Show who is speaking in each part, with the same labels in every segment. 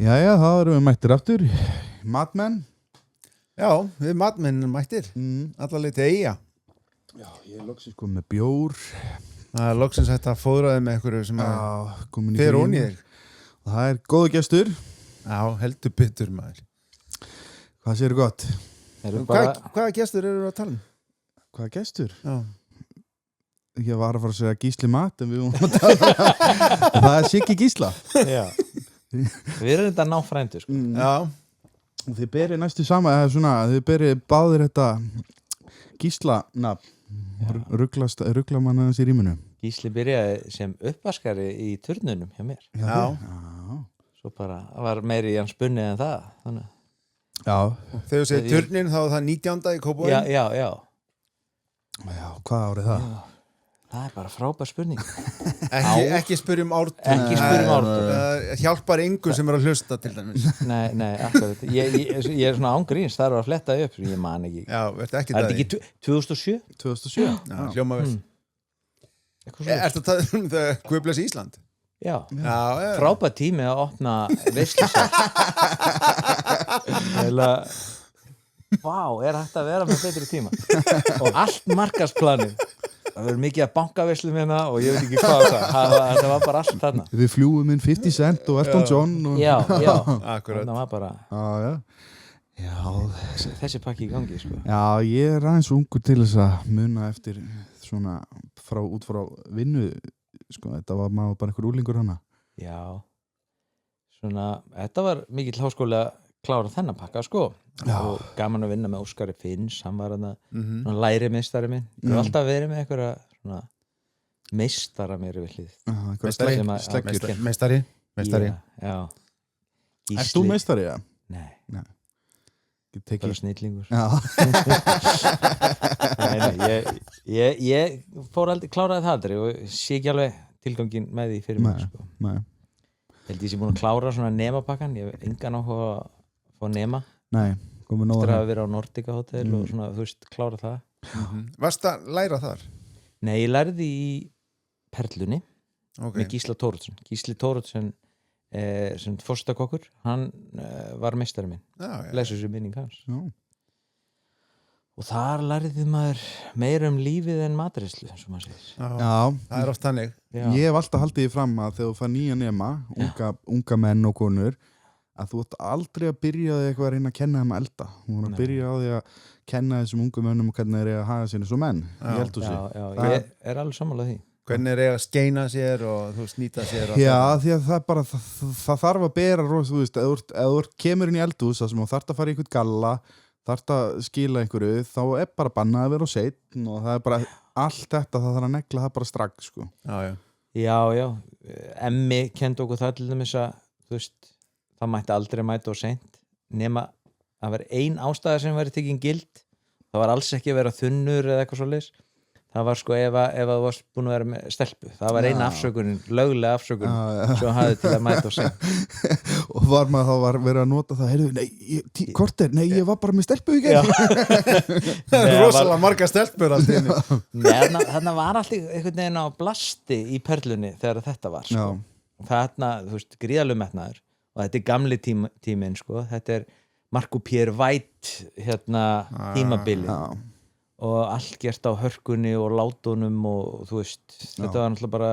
Speaker 1: Jæja, þá erum við mættir aftur. Matmenn.
Speaker 2: Já, við matmenn mættir. Alla leið til Eyja.
Speaker 1: Já, ég er loksins komið með bjór.
Speaker 2: Það er loksins hægt að fóðra þig með einhverju sem fer ón í þig.
Speaker 1: Það er góðu gestur.
Speaker 2: Já, heldur byttur maður.
Speaker 1: Hvað séu gott?
Speaker 2: Hvaða gestur eru að tala um?
Speaker 1: Hvaða gestur?
Speaker 2: Já.
Speaker 1: Ég var að fara að segja Gísli Mat, en við vorum að tala. Það er Siggi Gísla.
Speaker 3: Já. Við erum þetta náfrændur, sko.
Speaker 2: Já.
Speaker 1: Og þið berið næstu sama, eða svona, þið berið báðir þetta Gísla-nafn. Ruggla mann aðeins í rýminu.
Speaker 3: Gísli byrjaði sem uppvaskari í turnunum hjá mér.
Speaker 2: Já.
Speaker 3: Svo bara, það var meiri í hans bunni en það. Þannig.
Speaker 1: Já.
Speaker 2: Þegar þú segir turnin, þá er það 19. í Kópavogi.
Speaker 3: Já.
Speaker 1: Já, hvað árið það?
Speaker 3: Já. Það er bara frábær spurning.
Speaker 2: Ekki spyrjum ártum.
Speaker 3: Ekki spyrjum ártum.
Speaker 2: Hjálpar yngur sem er að hlusta til dæmis.
Speaker 3: Nei, akkurat. Ég er svona ángríns, það er að fletta upp, ég man ekki.
Speaker 2: Já, verður ekki
Speaker 3: það. Er þetta ekki 2007?
Speaker 1: 2007?
Speaker 2: Já, hljóma vel. Ertu að tala um það Guðbless Ísland?
Speaker 3: Já. Frábær tími að opna veislusal. Vá, er hægt að vera með betri tíma. Og allt markaðsplanið. Það verður mikið að bankaveslum hérna og ég veit ekki hvað það var bara allt þarna.
Speaker 1: Við fljúum inn 50 Cent og Elton John og...
Speaker 3: Já,
Speaker 2: akkurat.
Speaker 3: Það var bara þessi pakki í gangi, sko.
Speaker 1: Já, ég er aðeins ungur til þess að muna eftir svona út frá vinnu, sko, þetta var maður bara einhver úlingur hana. Já.
Speaker 3: Svona, þetta var mikill háskóli að klára þennan pakka, sko. Já. Og gaman að vinna með Óskari Finns, hann var hann læri meistari minn. Ég hef alltaf verið með einhverja meistara mér við hlið.
Speaker 2: Meistari.
Speaker 3: Já.
Speaker 1: Erst þú meistari, já?
Speaker 3: Nei.
Speaker 1: Bara
Speaker 3: snillingur.
Speaker 1: Já.
Speaker 3: Nei, ég fór aldrei, kláraði það aldrei og sé ekki alveg tilgangin með því fyrir mig, sko.
Speaker 1: Nei.
Speaker 3: Held ég sé búin að klára svona nemapakkan, ég hef engan áhuga að fá nema.
Speaker 1: Nei, komið nóg
Speaker 3: eftir að vera á Nordica Hotel og svona, þú veist, klára það.
Speaker 2: Varst að læra þar?
Speaker 3: Nei, ég lærði í Perlunni með Gísla Tóruðsson. Gísli Tóruðsson sem forstakokkur, hann var meistari minn. Blessuð sé minning hans.
Speaker 1: Já.
Speaker 3: Og þar lærði maður meira um lífið en matreiðslu, eins og maður segir.
Speaker 1: Já.
Speaker 2: Það er oft þannig.
Speaker 1: Ég hef alltaf haldið því fram að þegar þú fær nýja nema, unga menn og konur, að þú ætti aldrei að byrja því eitthvað að reyna að kenna þeim að elda. Þú voru að byrja á því að kenna þessum ungum mönnum og hvernig þeir eiga að haga sér eins og menn. Ég held þú sig.
Speaker 3: Já, ég er alveg sammálað því.
Speaker 2: Hvernig þeir eiga að skeina sér og þú snýta sér.
Speaker 1: Já, því að það bara, það þarf að bera, þú veist, ef þú kemur inn í eldhús þar sem þú þarft að fara í einhvern galla, þarft að skila einhverju, þá er bara bannað að vera á seinni og það er bara allt þetta, það þarf að negla það bara strax, sko.
Speaker 3: Já. Emmi kenndi okkur það til dæmis að, þú veist, það mætti aldrei mæta og seint nema að vera ein ástæða sem væri tekin gild. Það var alls ekki að vera þunnur eða eitthvað svoleiðis. Það var sko ef þú varst búin að vera með stelpu. Það var eina afsökunin, löglega afsökunin sem hafði til að mæta og seint.
Speaker 1: Og var maður þá var verið að nota það, heyrðu, korter, ég var bara með stelpu í gegn.
Speaker 2: Það er rosalega marga stelpur allt inni.
Speaker 3: Þarna var allt einhvern veginn á blasti í Perlunni þegar þetta var, sko. Þarna, þú veist, gríðalegu metnaður. Og þetta er gamli tíminn, sko. Þetta er Marco Pierre White tímabilið og allt gert á hörkunni og látunum og þú veist, þetta var náttúrulega bara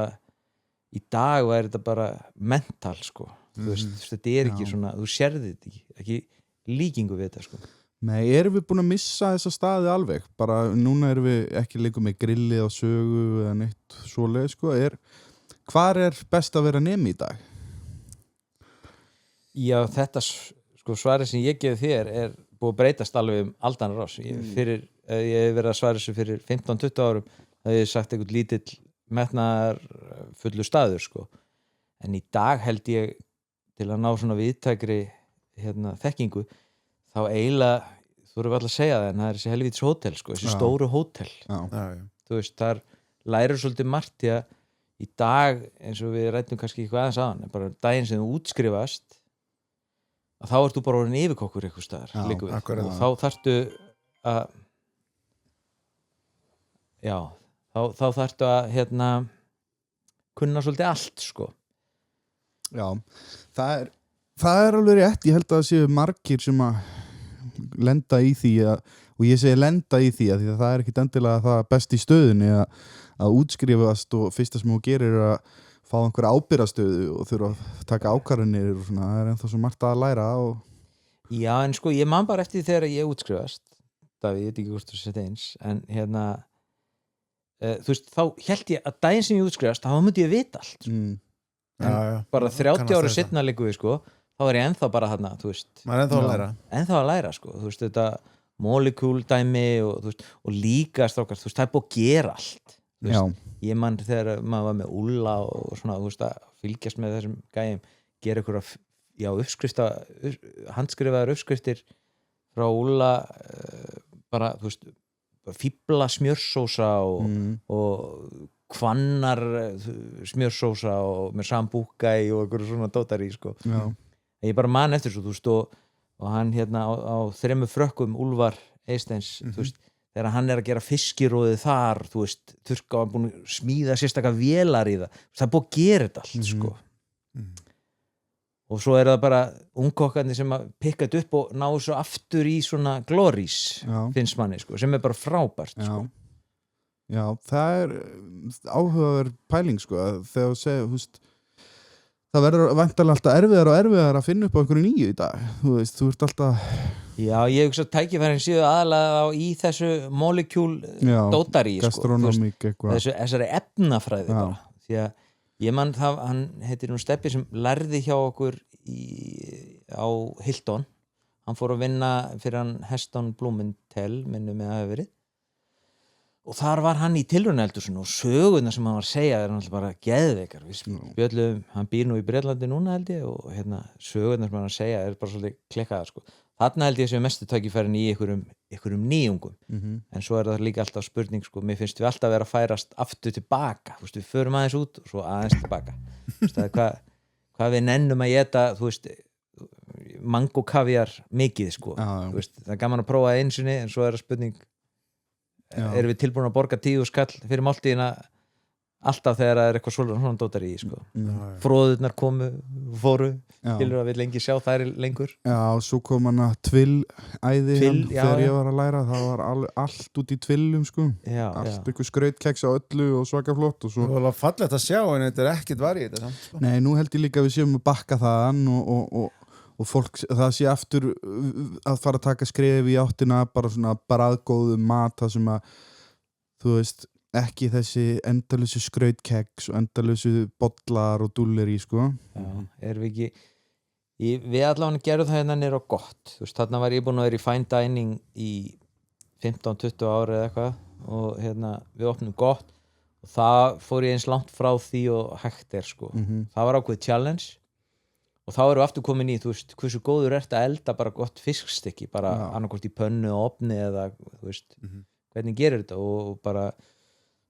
Speaker 3: í dag var þetta bara mental, sko. Þú veist, þetta er ekki svona, þú sérði þetta ekki líkingu við þetta, sko.
Speaker 1: Nei, erum við búin að missa þessa staði alveg? Bara núna erum við ekki líka með grillið á sögu eða neitt svoleið, sko. Hvar er best að vera nemi í dag?
Speaker 3: Já, þetta sko svarið sem ég gefi þér er búið að breytast alveg aldan rás. Ég hef verið að svara þessu fyrir 15-20 árum, það hef ég sagt einhvern lítill metnaðar fullur staður, sko. En í dag held ég til að ná svona viðtækri þekkingu, þá eiginlega, þú voru alltaf að segja það, en það er þessi helvítis hótel, sko, þessi stóru hótel. Þú veist, þar lærir svolítið margt, því að í dag, eins og við ræddum kannski eitthvað aðeins aðan, bara daginn sem þú útskrifast, að þá ert þú bara orðin yfirkokkur eitthvað staðar, og þá þarftu að þá þarftu að kunna svolítið allt, sko.
Speaker 1: Já, það er Það alveg rétt, ég held að það séu margir sem að lenda í því og ég segi lenda í því að það ekkit endilega það best í stöðunni að útskrifast og fyrsta sem þú gerir að fá einhverja ábyrgðastöðu og þurfa að taka ákvarðanir og svona, það ennþá svo margt að læra og...
Speaker 3: Já, en sko, ég man bara eftir þegar ég útskrifast Davíð, ég veit ekki hvort þú setja eins en þú veist, þá held ég að daginn sem ég útskrifast þá myndi ég vita allt bara 30 ára seinna liggur við sko þá er ég ennþá bara þarna, þú veist
Speaker 2: maður er ennþá að læra
Speaker 3: sko, þú veist, þetta molekúldæmi og líka strákar, þú veist, það er búið að gera allt veist, ég man þegar maður var með Úlla og svona, þú veist, að fylgjast með þessum gæjum, gera einhverja handskrifaðar uppskriftir frá Úlla bara, þú veist fíbla smjörsósa og kvannar smjörsósa og með sambúkæ og einhverju svona dótar í sko ég bara man eftir svo, þú veist, og hann á 3 frökkum Úlfar Eysteins, þú veist, þegar hann að gera fiskiróðið þar, þú veist, þurrka og búin að smíða sérstaklega vélar í það er búið að gera þetta allt, sko og svo það bara ungkokkarnir sem að pikka þetta upp og ná svo aftur í svona glorís, finnst manni, sko, sem bara frábært, sko
Speaker 1: Já, það áhugaverð pæling, sko, þegar þú segir, þú veist það verður væntanlega alltaf erfiðar að finna upp á einhverju nýju í dag, þú veist, þú ert alltaf
Speaker 3: Já, ég hugsa tækifærin séu aðalega í þessu molekúl dótari, sko, þessari efnafræði bara, því að ég man það, hann heitir nú Steppi sem lærði hjá okkur á Hilton, hann fór að vinna fyrir hann Heston Blumenthal, minnum með að hafa verið og þar var hann í tilraunaeldhúsinu og sögurnar sem hann var að segja er náttúrulega bara geðveikar, við spjöllum, hann býr nú í Bretlandi núna held ég og sögurnar sem hann að segja er bara svolítið klikkaðar, sko. Þarna held ég sem mestu tækifærin í einhverjum nýjungum, en svo það líka alltaf spurning, sko, mér finnst við alltaf vera að færast aftur tilbaka, þú veist, við förum aðeins út og svo aðeins tilbaka, þú veist, hvað við nennum að éta, þú veist, mango kaviar mikið, sko, þú veist, það er gaman að prófa einu sinni, en svo það spurning erum við tilbúin að borga 10 skall fyrir máltíðina alltaf þegar það eitthvað svona dótar í, sko. Fróðurnar fóru skilur að við lengi sjá þær lengur
Speaker 1: svo kom hann að tvillæði þegar ég var að læra, það var allt út í tvillum, sko allt eitthvað skrautkeks á öllu og svaka flott og svo
Speaker 2: það var fallegt að sjá en þetta er ekkert var í þetta samt, sko.
Speaker 1: Nei, nú held ég líka að við séum að bakka þaðan og fólk, það sé aftur að fara að taka skref í áttina bara svona bragðgóðu mat það sem að, þú veist ekki þessi endalösu skrautkeks og endalösu bollar og dúllir í, sko
Speaker 3: erum við ekki við allavega gerum það hérna nýr á gott, þú veist, þarna var ég búin að vera í fine dining í 15-20 ári eða eitthvað og við opnum gott og það fór ég eins langt frá því og hægt er, sko það var ákveðið challenge og þá erum við aftur komin í, þú veist, hversu góður ert að elda bara gott fiskstykki, bara annarkvort í pönnu og opni eða, þú veist, hvernig gerir þetta og bara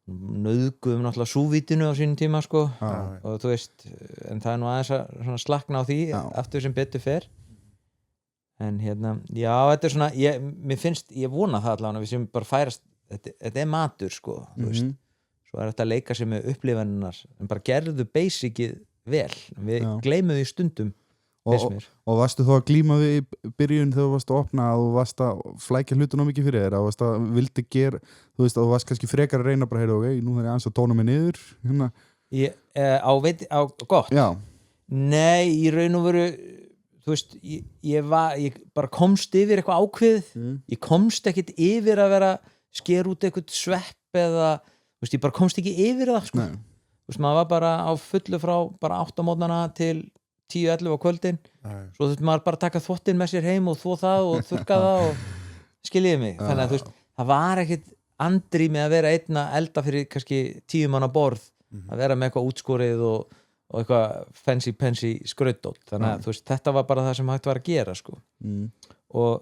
Speaker 3: nauðguðum náttúrulega súvítinu á sínum tíma, sko, og þú veist, en það er nú aðeins að slakna á því aftur sem betur fer, en já, þetta er svona, mér finnst, ég vona það allavega, við sem bara færast, þetta er matur, sko, þú veist, svo er þetta að leika sér með upplifanirnar, en bara gerðu basicið vel, við gleymum því stundum
Speaker 1: og varstu þá að glíma við í byrjun þegar þú varst að opna og þú varst að flækja hlutunum mikið fyrir þér og varst að vildi gera, þú veist, og þú varst kannski frekar að reyna bara, nú þarf ég aðeins að tóna mig niður
Speaker 3: á gott nei, í raun og veru þú veist, ég bara komst yfir eitthvað ákveðið ég komst ekkit yfir að vera sker út eitthvað svepp eða, þú veist, ég bara komst ekki yfir það, sko þú veist, maður var bara á fullu frá bara 8 mótnana til 10-11 á kvöldin svo þurfti maður bara að taka þvottinn með sér heim og þvo það og þurrka það og skiljiði mig, þannig að þú veist það var ekkit andri með að vera einn að elda fyrir kannski 10 manna borð að vera með eitthvað útskorið og eitthvað fancy skrautdót, þannig að þú veist, þetta var bara það sem hægt var að gera, sko og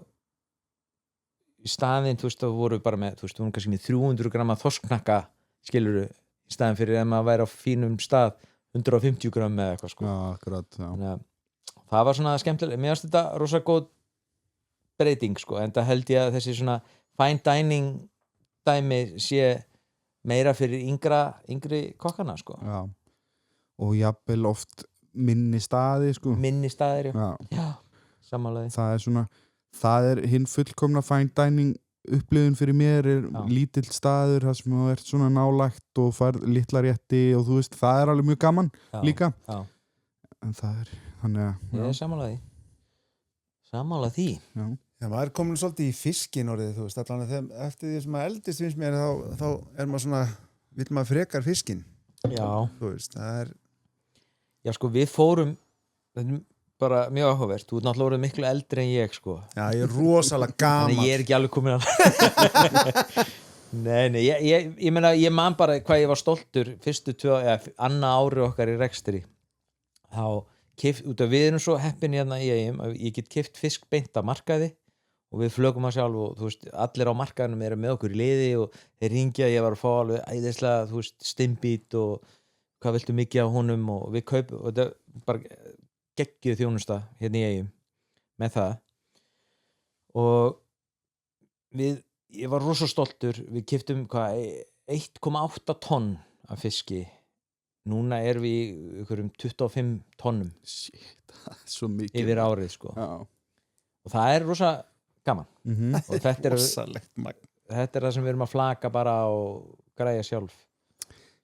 Speaker 3: í staðinn, þú veist, þá voru við bara með, þú veist, við vorum kannski með 300 grama þorsknakka, skilurðu í staðin fyrir ef maður væri á fínum stað 150 gram eða eitthvað, sko
Speaker 1: akkurat,
Speaker 3: þannig að það var svona skemmtilega, mér finnst þetta rosa góð breyting, sko, en það held ég að þessi svona fine dining dæmi sé meira fyrir yngri kokkana, sko
Speaker 1: og jafnvel oft minni staði sko.
Speaker 3: minni staðir
Speaker 1: Já.
Speaker 3: Sammálaði.
Speaker 1: Það er hinn fullkomna fine dining upplifun fyrir mér lítill staður þar sem þú ert svona nálægt og færð litla rétti og þú veist, það er alveg mjög gaman líka en það er þannig að
Speaker 3: ég er sammála því
Speaker 2: maður er komin svolítið í fiskin orðið, þú veist, allan eftir því sem maður eldist finnst mér þá er maður svona, vill maður frekar fiskin þú veist, það er
Speaker 3: já sko, við fórum bara mjög áhugavert, þú ert náttúrulega orðið miklu eldri en ég sko.
Speaker 2: Já, ég er rosalega gaman.
Speaker 3: Þannig ég er ekki alveg komin að Nei, ég meina, ég man bara hvað ég var stoltur fyrstu annað ári okkar í rekstri þá út af við erum svo heppin hérna í Eyjum að ég get keypt fisk beint af markaði og við flögum að sjálf og þú veist, allir á markaðinum eru með okkur í liði og þeir ringja, ég var að fá alveg æðislega, þú veist, stimbít og hvað viltu mikið af honum og við kaupum og þetta bara geggjuð þjónusta hérna í Eyjum með það og ég var rosa stoltur, við keyptum 1,8 tonn af fiski núna erum við í einhverjum 25 tonnum yfir árið sko. Og það er rosa gaman og þetta er það sem við erum að flaka bara og græja sjálf.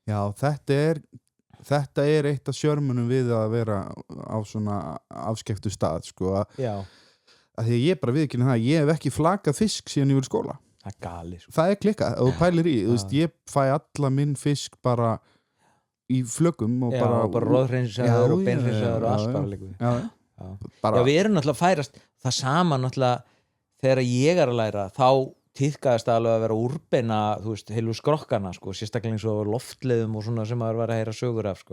Speaker 1: Já, þetta er eitt af sjörmunum við að vera á svona afskekktu stað sko, að því ég bara viðurkenni það, ég hef ekki flakað fisk síðan ég var í skóla.
Speaker 3: Það er gali sko.
Speaker 1: Það er klikkað, ef þú pælir í, þú veist, ég fæ alla minn fisk bara í flögum og bara
Speaker 3: róðhreinsaður og beinhreinsaður og allt bara líka. Já, við erum náttúrulega færast það sama náttúrulega þegar ég er að læra, þá tíðkaðist alveg að vera úrbeina, þú veist, heilu skrokkana sko, sérstaklega eins og loftleiðum og svona sem maður var að heyra sögur af sko.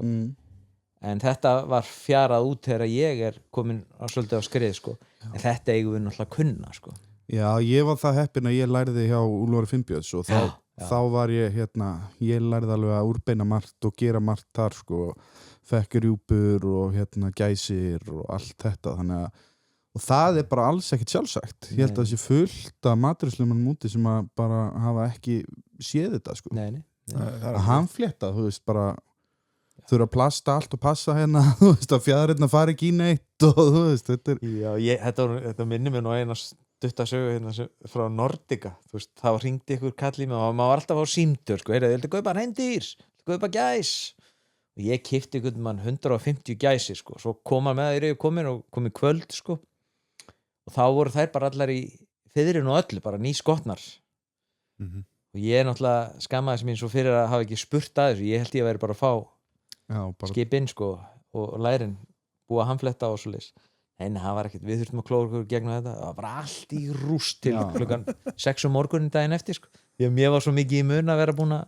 Speaker 3: En þetta var fjarað út þegar ég er komin svolítið á skrið sko. En þetta eigum við náttúrulega að kunna sko.
Speaker 1: Já, ég var það heppin að ég lærði hjá Úlfari Finnbjörns og þá var ég ég lærði alveg að úrbeina margt og gera margt þar sko, fekk rjúpur og gæsir og allt þetta, þannig að og það er bara alls ekkert sjálfsagt. Ég held að það sé fullt af matreiðslumannum úti sem að bara hafa ekki séð þetta sko.
Speaker 3: Nei.
Speaker 1: Að hamflétta, þú veist, bara þurfa að plasta allt og passa hérna, þú veist, að fjaðrirna fari ekki í neitt og þú veist, þetta er
Speaker 3: Já, þetta minnir mér nú eina stutta sögu hérna frá Nordica, þú veist, þá hringdi ykkur kall í mig og maður var alltaf á símtur sko, ég vildi kaupa hreindýr, kaupa gæs og ég keypti ykkur mann 150 gæsi sko, svo koma með þeir komin kvöld sko og þá voru þær bara allar í fiðrinu og öllu, bara nýskotnar og ég náttúrulega skammaðis mín svo fyrir að hafa ekki spurt að þessu, ég held ég að væri bara að fá skipinn sko og lærin búa hamfletta og svoleiðis. Nei, það var ekkert, við þurftum að klóra okkur gegnum þetta, það var bara allt í rúst til klukkan 6 morgunin daginn eftir sko, því að mér var svo mikið í mun að vera búin að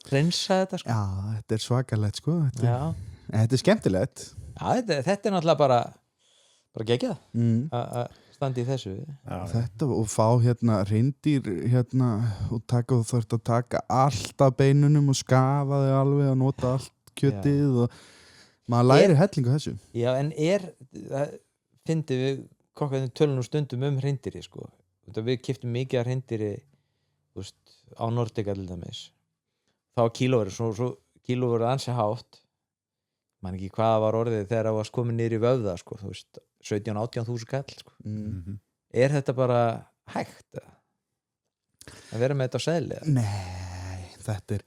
Speaker 3: hreinsa þetta sko.
Speaker 1: Já, þetta er svakalegt sko, þetta er skemmtilegt.
Speaker 3: Já, þetta er náttúrulega bara geggjað að standi í þessu.
Speaker 1: Þetta og fá hreindýr og þurft að taka allt af beinunum og skafa þau alveg og nota allt kjötið og maður lærir hellingu þessu. Já,
Speaker 3: en fyndið við kokkaðum tölunum stundum hreindýri sko. Við keyptum mikið af hreindýri á Nordica til dæmis. Þá kílóverið ansi hátt. Man ekki hvað var orðið þegar það var komið niður í vöfða sko, þú veist 17-18 þúsund kall sko. Er þetta bara hægt að vera með þetta á seðli?
Speaker 1: Nei, þetta er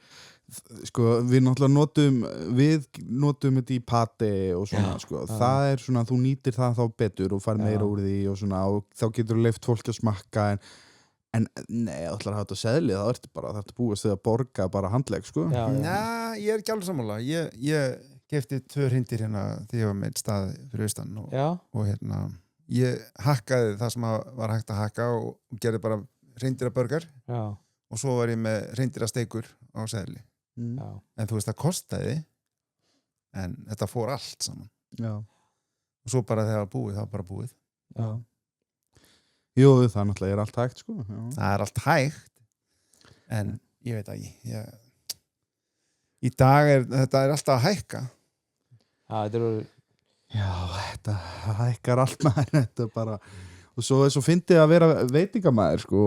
Speaker 1: sko, við náttúrulega notum þetta í pati og svona sko, það er svona, þú nýtir það þá betur og fær meira úr því og svona og þá getur þú leyft fólk að smakka en nei, ætlar að hafa þetta á seðli þá ertu bara, það ertu búist við að borga bara handlegg sko.
Speaker 2: Nei, ég er ekki alveg sammála, ég keypti 2 hreindýr hérna þegar ég var með stað fyrir austan og ég hakkaði það sem var hægt að hakka og gerði bara hreindýrabörgar og svo var ég með hreindýrasteikur á seðli en þú veist það kostaði en þetta fór allt saman og svo bara þegar það var búið það var bara búið
Speaker 1: Jú, það náttúrulega er allt hægt sko.
Speaker 2: Það er allt hægt en ég veit ekki í dag þetta er alltaf að hækka
Speaker 1: þetta hækkar allt maður þetta bara og svo fyndið að vera veitingamaður sko,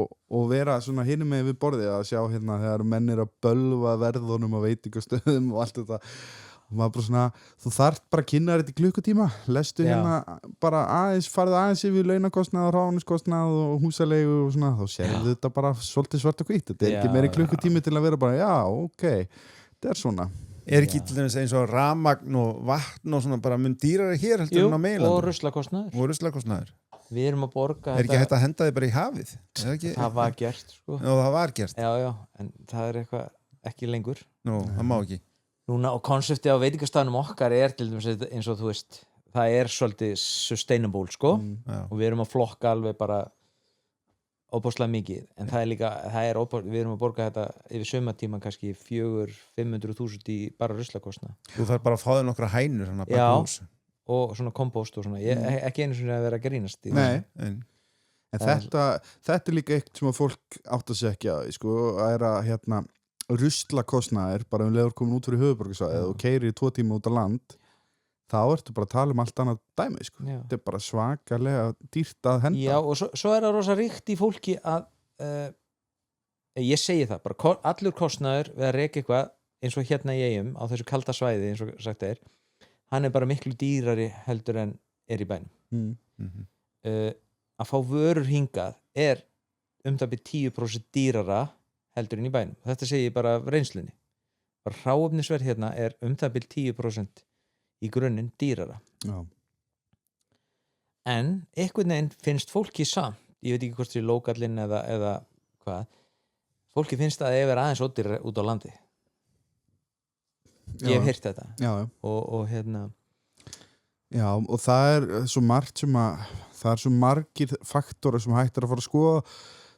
Speaker 1: og vera svona hinum með við borðið að sjá þegar menn er að bölva verðunum á veitingastöðum og allt þetta maður bara svona, þú þarft bara að kynna þetta í klukkutíma, lestu hérna bara farðu aðeins yfir launakostnað og ráðniskostnað og húsalegu og svona, þá sérðu þetta bara svolítið svart og hvítt, þetta ekki meiri klukkutími til að vera bara, ok, þetta svona.
Speaker 2: Ekki til dæmis eins og rafmagn og vatn og svona bara mun dýrari hér heldur en á meginlandi?
Speaker 3: Og ruslakostnaður. Við erum að borga
Speaker 2: ekki hægt að henda þið bara í hafið?
Speaker 3: Það var gert, sko.
Speaker 2: Já, það var gert?
Speaker 3: Já, en það er eitthvað ekki lengur.
Speaker 2: Það má ekki.
Speaker 3: Núna, og konseptið á veitingastæðunum okkar til dæmis eins og þú veist, það svolítið sustainable, sko. Og við erum að flokka alveg bara óbúslega mikið, en það líka, við erum að borga þetta yfir sumartíma kannski 400-500.000 í bara ruslakostnað.
Speaker 2: Þú þarf bara að fá þér nokkra hænur hana bak hús.
Speaker 3: Og svona kompost og svona, ekki einu svona að vera að grínast.
Speaker 1: En þetta líka eitt sem að fólk átt að segja, sko, að ruslakostnaðir, bara leður komin út fyrir höfuðborgarsvæðið og keyrir í 2 tíma út á land, þá ertu bara að tala allt annað dæmi, sko. Þetta bara svakalega dýrt að henda.
Speaker 3: Já, og svo það rosa ríkt í fólki að ég segi það, bara allur kostnaður við að reka eitthvað eins og hérna í Eyjum á þessu kalda svæði, eins og sagt hann bara miklu dýrari heldur en í bænum. Að fá vörur hingað það byrja 10% dýrara heldur en í bænum. Þetta segi ég bara af reynslunni. Bara hráefnisverð hérna það byrja 10% í grunninn dýrara.
Speaker 1: Já.
Speaker 3: En einhvern veginn finnst fólki samt, ég veit ekki hvort það lókallinn eða hvað, fólki finnst að það aðeins ódýr út á landi. Ég hef heyrt þetta.
Speaker 1: Já.
Speaker 3: Og
Speaker 1: Já, og það svo margt sem það svo margir faktorar sem hægt að fara að skoða.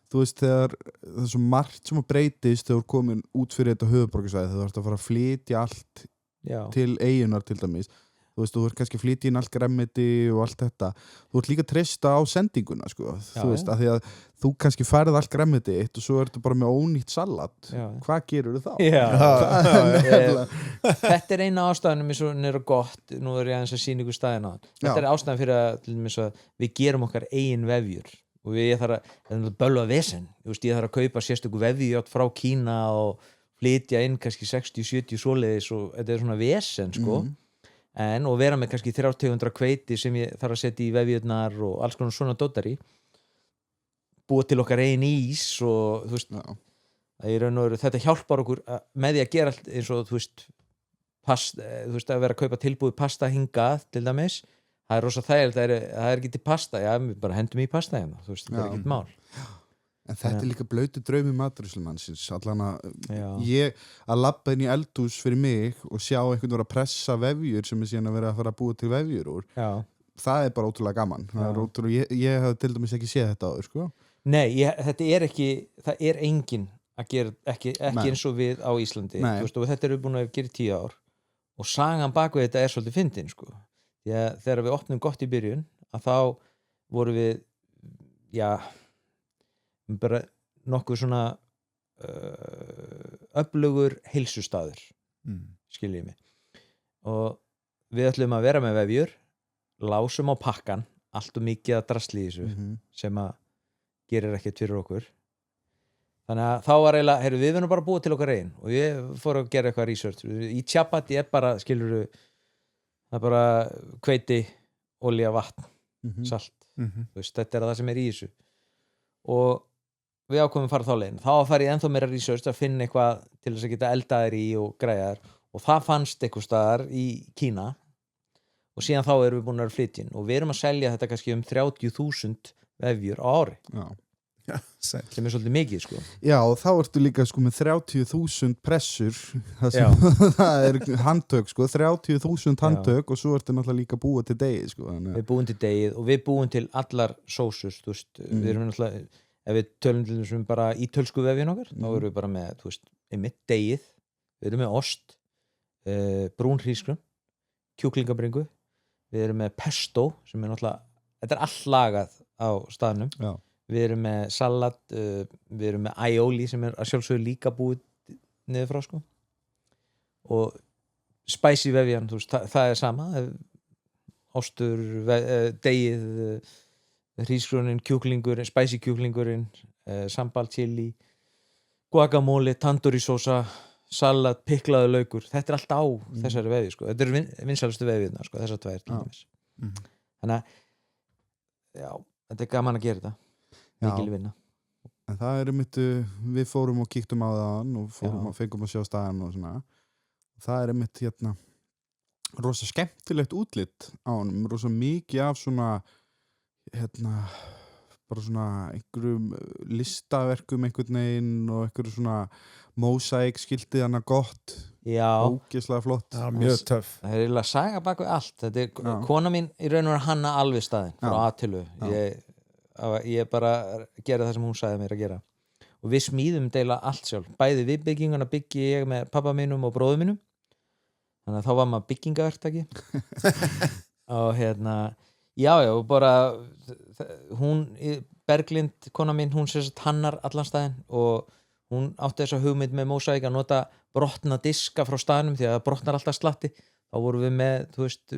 Speaker 1: Þú veist, það svo margt sem að breytist þegar þú komin út fyrir þetta höfuðborgarsvæði, þegar þú ert að fara að flytja allt til eyjunar til dæmis. Þú veist, þú ert kannski að flytja inn allt gremmiti og allt þetta. Þú ert líka að treysta á sendinguna, sko. Þú veist, af því að þú kannski færið allt gremmiti eitt og svo ertu bara með ónýtt salat. Hvað gerur þú þá?
Speaker 3: Þetta eina ástæðanum eins og nýra gott, nú ég aðeins að sýna ykkur staðina. Þetta ástæðan fyrir að við gerum okkar eigin vefjur. Og ég þarf að bölva vesen, ég þarf að kaupa sérstöku vefjjótt frá Kína og flytja inn kannski 60-70 svoleiðis og þetta svona vesen, sko. Og vera með kannski 300 hveiti sem ég þarf að setja í vefjurnar og alls konar svona dótari, búa til okkar eigin ís og þú veist, þetta hjálpar okkur með því að gera allt eins og þú veist, að vera að kaupa tilbúið pasta hingað til dæmis. Það rosa þægilegt, það ekki til pasta, við bara hendum í pasta hérna, þú veist, þetta ekkert mál.
Speaker 1: En þetta líka blauti draumi maturíslumannsins, allan að labba inn í eldhús fyrir mig og sjá einhvern vera að pressa vefjur sem síðan að vera að fara að búa til vefjur úr. Það bara ótrúlega gaman. Ég hef til dæmis ekki séð þetta áður, sko.
Speaker 3: Nei, þetta ekki, það enginn að gera, ekki eins og við á Íslandi, þú veist, og þetta búin að gera í 10 ár og sagan bak við þetta svolítið fyndin, sko. Þegar við opnum gott í byrjun að þá vorum við bara nokkuð svona öflugur heilsustaður skiljið mig og við ætlum að vera með vefjur lásum á pakkan allt og mikið að drasli í þessu sem að gerir ekkert fyrir okkur þannig að þá var eiginlega við verðum bara að búa til okkar eigin og ég fór að gera eitthvað research í Chapati bara skiljuru það bara hveiti, olía, vatn, salt. Veist, þetta það sem í þessu. Og við ákveðum að fara þá leiðin. Þá að fara í ennþá meira research að finna eitthvað til þess að geta eldaðir í og græðar. Og það fannst eitthvað staðar í Kína. Og síðan þá erum við búin að flytja inn. Og við erum að selja þetta kannski 30.000 vefjur á ári. Sem svolítið mikið, sko.
Speaker 1: Já, og þá ertu líka sko með 30.000 pressur það handtök, sko 30.000 handtök og svo ertu náttúrulega líka búið til degið, sko
Speaker 3: Við búum til degið og við búum til allar sósus, þú veist, við erum náttúrulega ef við tölum til þessum bara ítölsku vefjun okkar, þá erum við bara með, þú veist einmitt degið, við erum með ost brún hrísgrjón kjúklingabringu, við erum með pesto sem náttúrulega, þetta allt lagað á staðnum við erum með salat, við erum með aioli sem að sjálfsögðu líka búið niður frá, sko og spicy vefjan, þú veist, það sama ostur, degið hrísgrjónin, kjúklingurinn spicy kjúklingurinn, sambal chili guacamole, tandoori sósa salat, piklaður laukur, þetta allt á þessari vefið, sko, þetta vinsælustu vefið, sko, þessar tvær til dæmis. Þannig að já, þetta gaman að gera þetta mikil vinna.
Speaker 1: En það einmitt, við fórum og kíktum á það og fengum að sjá staðan og svona. Það einmitt rosa skemmtilegt útlit á honum, rosa mikið af svona bara svona einhverjum listaverkum einhvern veginn og einhverjum svona mósaik skiltið hana gott.
Speaker 3: Já.
Speaker 1: Ógeðslega flott.
Speaker 2: Já, mjög töff.
Speaker 3: Það eiginlega saga bak við allt. Þetta kona mín í raun og veru hanna alveg staðinn frá A til U. Ég bara gera það sem hún sagði mér að gera. Og við smíðum deila allt sjálf. Bæði við bygginguna byggi ég með pappa mínum og bróður mínum. Þannig að þá var maður byggingaverktaki. Og já, bara hún, Berglind, kona mín, hún sérst hannar allan staðinn og hún átti þessa hugmynd með mósaík að nota brotna diska frá staðnum því að það brotnar alltaf slatti. Þá vorum við með, þú veist,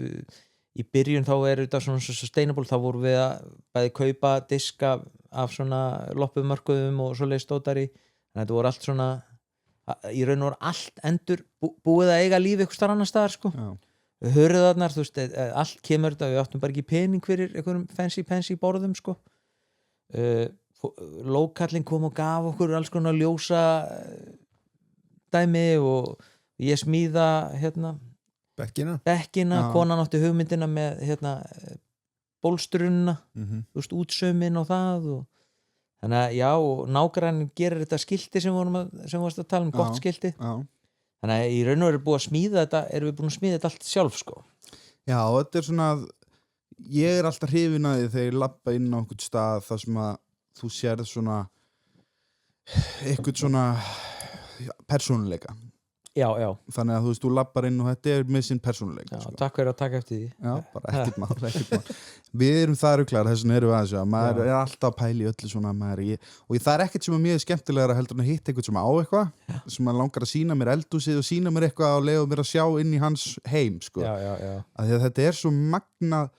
Speaker 3: í byrjun þá þetta svona sustainable, þá vorum við að bæði kaupa diska af svona loppumörkuðum og svoleiðis stótari. En þetta voru allt svona, í raun og voru allt endur búið að eiga lífi eitthvað annar staðar, sko. Hurðarnar, þú veist, allt kemur þetta, við áttum bara ekki pening fyrir einhverjum fancy borðum, sko. Lókallinn kom og gaf okkur alls konar ljósa dæmi og ég smíða bekkina, konan átti hugmyndina með bólstrunna, þú veist, útsaumin og það og þannig að já, og nágrannin gerir þetta skilti sem við varst að tala um, gott skilti. Þannig að í raun og veru búið að smíða þetta, erum við búin að smíða þetta allt sjálf, sko. Já,
Speaker 1: þetta svona, ég alltaf hrifin að því þegar ég labba inn á einhvern stað þar sem að þú sérð svona eitthvað svona persónuleika. Já. Þannig að þú veist, þú labbar inn og þetta með sinn persónuleika.
Speaker 3: Já, sko. Takk fyrir að taka eftir því.
Speaker 1: Já, bara ekkert mál. Við erum það ruglar, þess vegna erum við aðeins að maður alltaf að pæla í öllu svona og það ekkert sem mér skemmtilegra heldur en að hitta eitthvað sem á eitthvað sem að langar að sína mér eldhúsið og sína mér eitthvað og leiða mér að sjá inn í hans heim, sko.
Speaker 3: Já.
Speaker 1: Að þetta svo magnað,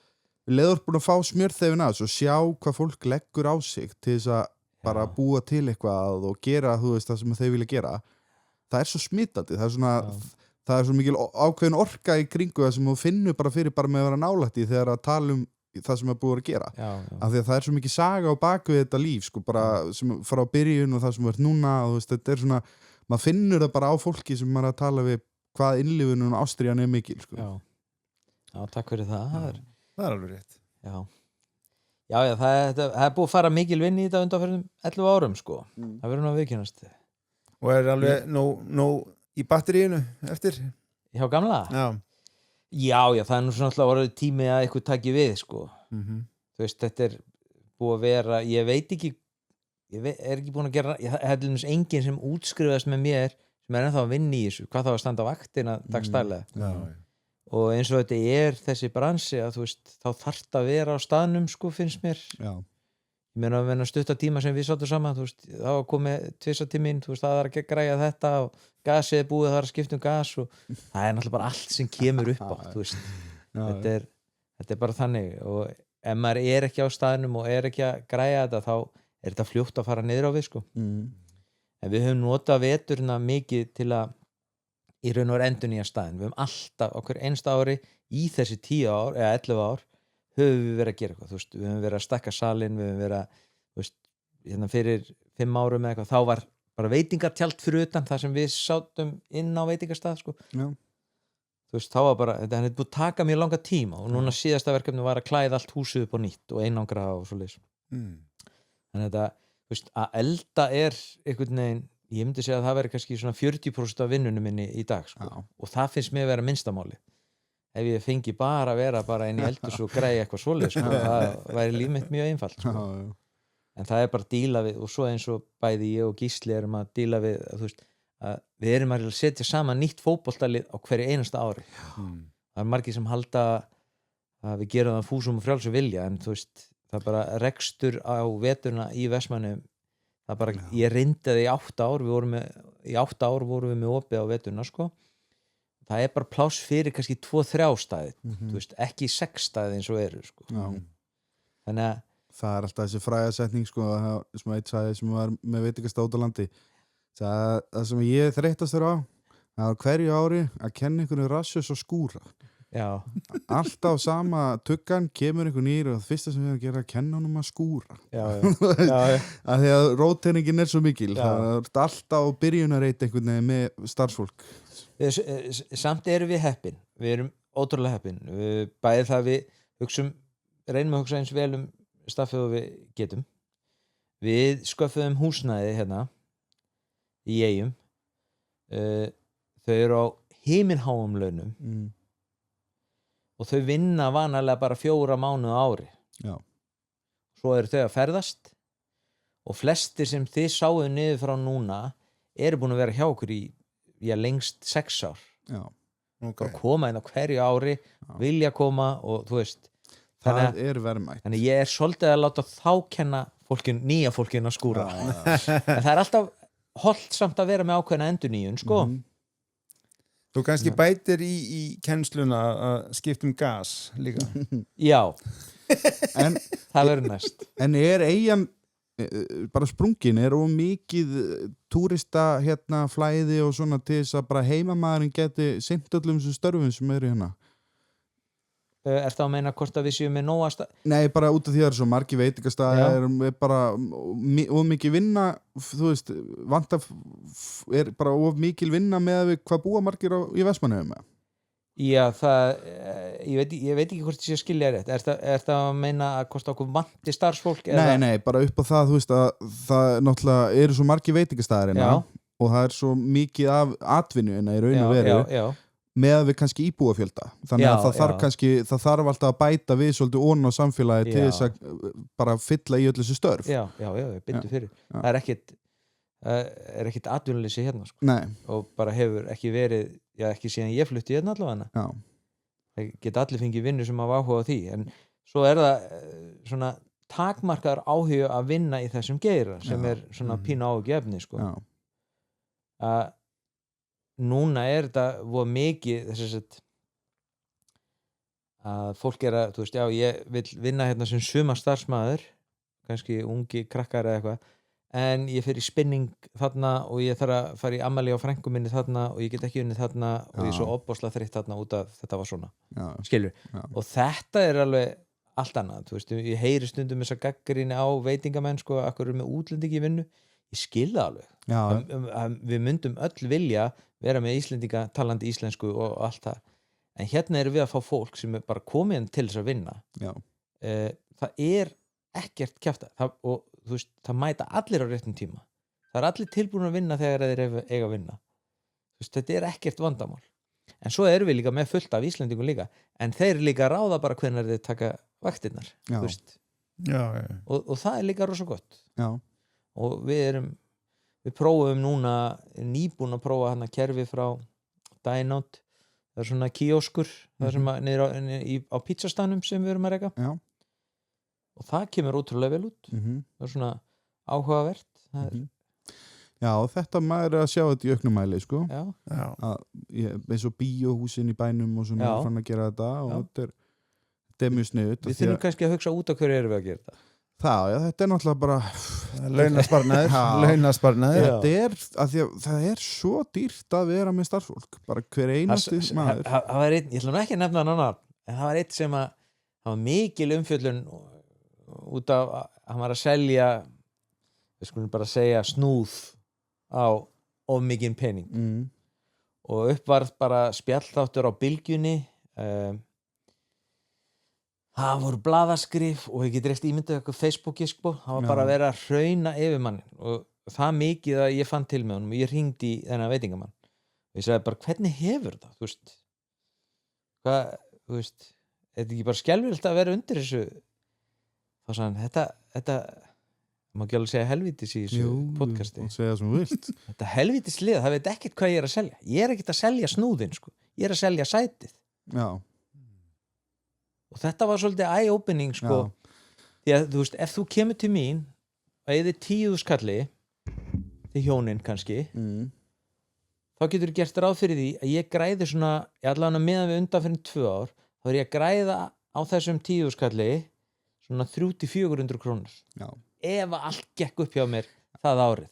Speaker 1: leiður búin að fá smjörþefin að og sjá hvað fólk leggur á sig til þess að bara búa til eitthvað og gera, þú veist, það sem þau vilja gera. Það svo smitandi, það svo mikil ákveðin orka í kringu það sem þú finnur bara fyrir bara með að vera nálægt í þegar að tala um það sem búið að gera. Af því að það svo mikið saga á baku þetta líf, sko, bara sem frá byrjun og það sem verður núna og þú veist, þetta svona, maður finnur það bara á fólki sem maður að tala við hvað innlifunum og ástríðan mikil, sko.
Speaker 3: Já, takk fyrir það.
Speaker 2: Það alveg rétt.
Speaker 3: Já, það búið að fara mikil vinn í þetta undanferðum 11 árum, sko. Það verður nú að viðkynnast.
Speaker 2: Og alveg nóg í batteríinu eftir?
Speaker 3: Hjá gamla? Já, það nú svona alltaf orðið tími að eitthvað taki við, sko. Þú veist, þetta búið að vera, ég veit ekki, ekki búin að gera, það er enginn sem útskrifast með mér sem ennþá að vinna í þessu, hvað þá að standa á vaktina dagstælega. Og eins og þetta þessi bransi að þú veist, þá þarft að vera á staðnum, sko, finnst mér. Já. Ég meina að vera stutta tíma sem við sátum saman, þú veist, þá komið 2 tíminn, þú veist, það ekki að græja þetta og gasið búið, það að skipta um gas og það náttúrulega bara allt sem kemur upp á, þú veist. Þetta bara þannig og ef maður ekki á staðnum og ekki að græja þetta, þá þetta fljótt að fara niður á við, sko. En við höfum notað veturna mikið til að í raun og veru endurnýja staðinn. Við höfum alltaf okkur einsta ári í þessi 10 ár eða 11 ár höfum við verið að gera eitthvað, þú veist, við höfum verið að stekka salinn, við höfum verið að, þú veist, fyrir 5 árum eða eitthvað, þá var bara veitingatjald fyrir utan þar sem við sátum inn á veitingastað, sko. Já. Þú veist, þá var bara, þetta hefði búið að taka mjög langa tíma og núna síðasta verkefni var að klæða allt húsið upp á nýtt og einangra og svoleiðis. Þannig þetta, þú veist, að elda einhvern veginn, ég myndi segja að það veri kannski svona 40% af vinnunum minni í dag, sko. Og það finnst mér vera minnstamáli. Ef ég fengi bara að vera bara inn í eldhús og græja eitthvað svoleiðis, sko, það væri líf mitt mjög einfalt, sko. En það bara að díla við, og svo eins og bæði ég og Gísli erum að díla við, þú veist, að við erum að setja saman nýtt fótboltalið á hverju einasta ári. Það margir sem halda að við gerum það fúsum og frjálsum vilja, en þú veist, það bara rekstur á veturna í Vestmannum, það bara, ég reyndi það í 8 ár, í 8 ár vorum við með opið á veturna, sko. Það bara pláss fyrir kannski 2-3 staði, þú veist, ekki 6 staði eins og eru, sko. Þannig að
Speaker 1: það alltaf þessi frægasetning, sko, sem eitt sagði sem var með veitingastað út á landi. Það sem ég þreyttast þér á, Það er hverju ári að kenna einhvern rassus og skúra.
Speaker 3: Já.
Speaker 1: Alltaf sama tuggan, kemur einhvern nýr og það fyrsta sem við að gera er að kenna honum að skúra.
Speaker 3: Já.
Speaker 1: Að því að róteiningin er svo mikil. Það er alltaf á byrjunarreit einhvern veginn með starfsfólk.
Speaker 3: Samt erum við heppin. Við erum ótrúlega heppin. Bæði það við reynum að hugsa eins vel staffið og við getum. Við sköffuðum húsnæði hérna í Eyjum. Þau eru á himinháum launum. Og þau vinna vanalega bara 4 mánuði á ári.
Speaker 1: Já.
Speaker 3: Svo eru þau að ferðast og flestir sem þið sáuð niður frá núna eru búin að vera hjá okkur í lengst 6 ár.
Speaker 1: Já.
Speaker 3: Bara koma inn á hverju ári, vilja koma og þú veist.
Speaker 1: Það er verðmætt.
Speaker 3: Þannig ég er svolítið að láta þá kenna nýja fólkin að skúra. En það er alltaf holdt samt að vera með ákveðna endurnýjun, sko.
Speaker 2: Þú kannski bætir í kennsluna að skipta gas líka.
Speaker 3: Já, það verður næst.
Speaker 1: En er Eyjan bara sprungin, er mikið túrista flæði og svona til þess að bara heimamaðurinn geti sinnt öllum þessum störfum sem eru hérna?
Speaker 3: Er það að meina hvort að við séum með nóga
Speaker 1: Nei, bara út af því að það er svo margi veitingastæðir, er bara of mikið vinna, þú veist, er bara of mikil vinna með að við hvað búa margir í Vestmannaeyjum með?
Speaker 3: Já, ég veit ekki hvort ég sé að skilja rétt. Er það að meina að hvort okkur vanti starfsfólk?
Speaker 1: Nei, bara upp á það, þú veist, að það náttúrulega eru svo margi veitingastæðir hérna og það er svo mikið af atvinnu hérna í raun og veru. Já. Með að við kannski íbúafjölda þannig að það þarf alltaf að bæta við svolítið ón á samfélagi til þess að bara fylla í öll þessu störf. Já, byndu fyrir. Það er ekkit atvinnuleysi hérna, sko. Nei.
Speaker 3: Og bara hefur ekki verið, ekki síðan ég flutti hérna allavega. Það geta allir fengið vinnu sem hafa áhuga á því, en svo er það svona takmarkaður áhuga að vinna í þessum geira sem er svona pínu áhugjefni, sko. Að núna er þetta voða mikið þess að fólk er að, þú veist, ég vil vinna hérna sem sumarstarfsmaður, kannski ungi krakkar eða eitthvað, en ég fer í spinning þarna og ég þarf að fara í afmæli á frænku minni þarna og ég get ekki unnið þarna og ég er svo ofboðslega þreytt þarna út af þetta var svona, skilur. Og þetta er alveg allt annað, þú veist, ég heyri stundum þessa gagnrýni á veitingamenn, sko, akkur eru með útlendingi í vinnu, ég skil það alveg. Við myndum öll vilja vera með Íslendinga talandi íslensku og allt það, en hérna erum við að fá fólk sem er bara komið til þess að vinna. Það er ekkert kjafta og þú veist, það mæta allir á réttum tíma, það er allir tilbúin að vinna þegar þeir eiga að vinna, þú veist, þetta er ekkert vandamál, en svo erum við líka með fullt af Íslendingum líka, en þeir líka ráða bara hvenær þeir taka vaktirnar, þú veist. Og það er líka rosa gott. Og við prófum núna, nýbúin að prófa hana kerfi frá Dynout, það er svona kíóskur, það sem niður á pizzastanum sem við erum að reka. Og það kemur ótrúlega vel út. Það er svona áhugavert.
Speaker 1: Já, þetta maður er að sjá þetta í auknumæli, sko. Eins og bíóhúsin í bænum og svona fann að gera þetta og þetta er mjög sniðut.
Speaker 3: Við þurfum kannski að hugsa út af hverju erum við að gera þetta.
Speaker 1: Þetta er náttúrulega bara
Speaker 2: launasparnaður.
Speaker 1: Það er svo dýrt að vera með starfsfólk, bara hver einasti maður.
Speaker 3: Ég ætla nú ekki að nefna hann annar, en það var eitt sem að það var mikil umfjöllun út af að hann var að selja, við skulum bara segja, snúð á of mikinn pening. Og upp var bara spjallþáttur á Bylgjunni, það voru blaðaskrif og ég get reist ímyndað eitthvað Facebooki, sko. Það var bara að vera að hrauna yfir mannin og það mikið að ég fann til með honum og ég hringdi í þennan veitingamann og ég sagði bara, hvernig hefur það, þú veist, hvað, þú veist, er þetta ekki bara skelfilegt að vera undir þessu? Þá sagði hann, þetta má ekki alveg segja helvítis í þessu podcasti.
Speaker 1: Jú, segja sem þú vilt.
Speaker 3: Þetta helvítis lið, það veit ekkert hvað ég er að selja. Ég er ekkert að selja snúðinn, sko. Ég er að selja sætið. Og þetta var svolítið eye-opening, sko. Því að, þú veist, ef þú kemur til mín og eða 10.000 kalli til hjónin kannski, þá getur þú gert ráð fyrir því að ég græði svona, ég allavega meðan við undan fyrir 2 ár, þá er ég að græða á þessum 10.000 kalli svona 300-400 krónur. Ef að allt gekk upp hjá mér það árið.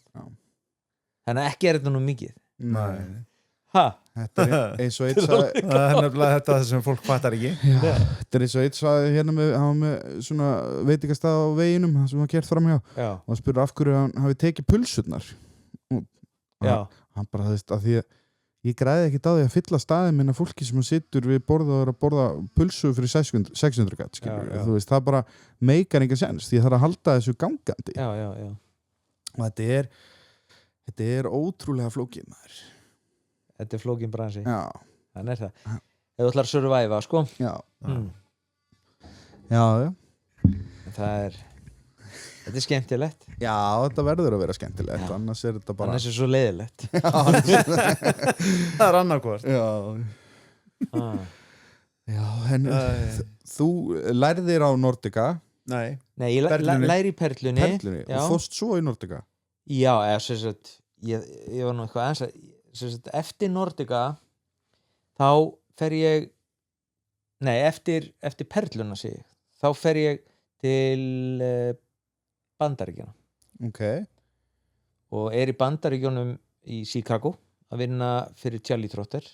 Speaker 3: Þannig að ekki er þetta nú mikið.
Speaker 1: Þetta er eins og eitt sagði
Speaker 2: það er nefnilega þetta sem fólk fattar ekki
Speaker 1: Þetta er eins og eitt sagði hérna hann var með svona veitingastað á veginum sem var gert framhjá og hann spurði af hverju hann hafi tekið pulsurnar hann bara það að því að ég græði ekkert á því að fylla staðið minna fólki sem situr við borða og er að borða pulsu fyrir 600 gatt þú veist, það bara meikar enga sens því það er að halda þessu gangandi og þetta er ótrúlega flókið maður
Speaker 3: Þetta er flókin bransi Þannig er það Ef þú ætlar að survive sko
Speaker 1: Já
Speaker 3: Þetta er skemmtilegt
Speaker 1: Já, þetta verður að vera skemmtilegt annars er þetta bara
Speaker 3: Annars er svo leiðilegt
Speaker 2: Það er annarkvort
Speaker 1: Já, en þú lærðir á Nordica
Speaker 2: Nei,
Speaker 3: ég læri í Perlunni
Speaker 1: og fórst svo í Nordica
Speaker 3: Já, eða sem sagt ég var nú eitthvað eins að eftir Nordica þá fer ég eftir Perluna þá fer ég til Bandaríkjana og er í Bandaríkjunum í Chicago að vinna fyrir Charlie Trotter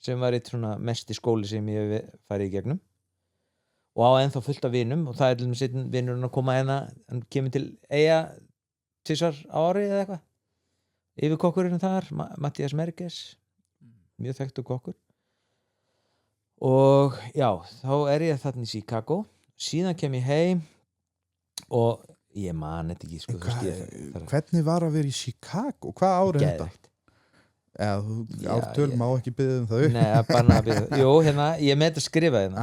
Speaker 3: sem var eitt svona mesti skóli sem ég hef farið í gegnum og á ennþá fullt af vinum og það er sitt vinurinn að koma hérna hann kemur til Eyja 2 á ári eða eitthvað yfirkokkurinn þar, Mattias Merges mjög þekktur kokkur og já, þá er ég þarna í Chicago síðan kem ég heim og ég man þetta ekki sko,
Speaker 1: hvernig var að vera í Chicago? Hvað árið þetta? Ártöl má ekki biðja það upp
Speaker 3: Nei, bara biðja Jú, hérna, ég með þetta skrifa hérna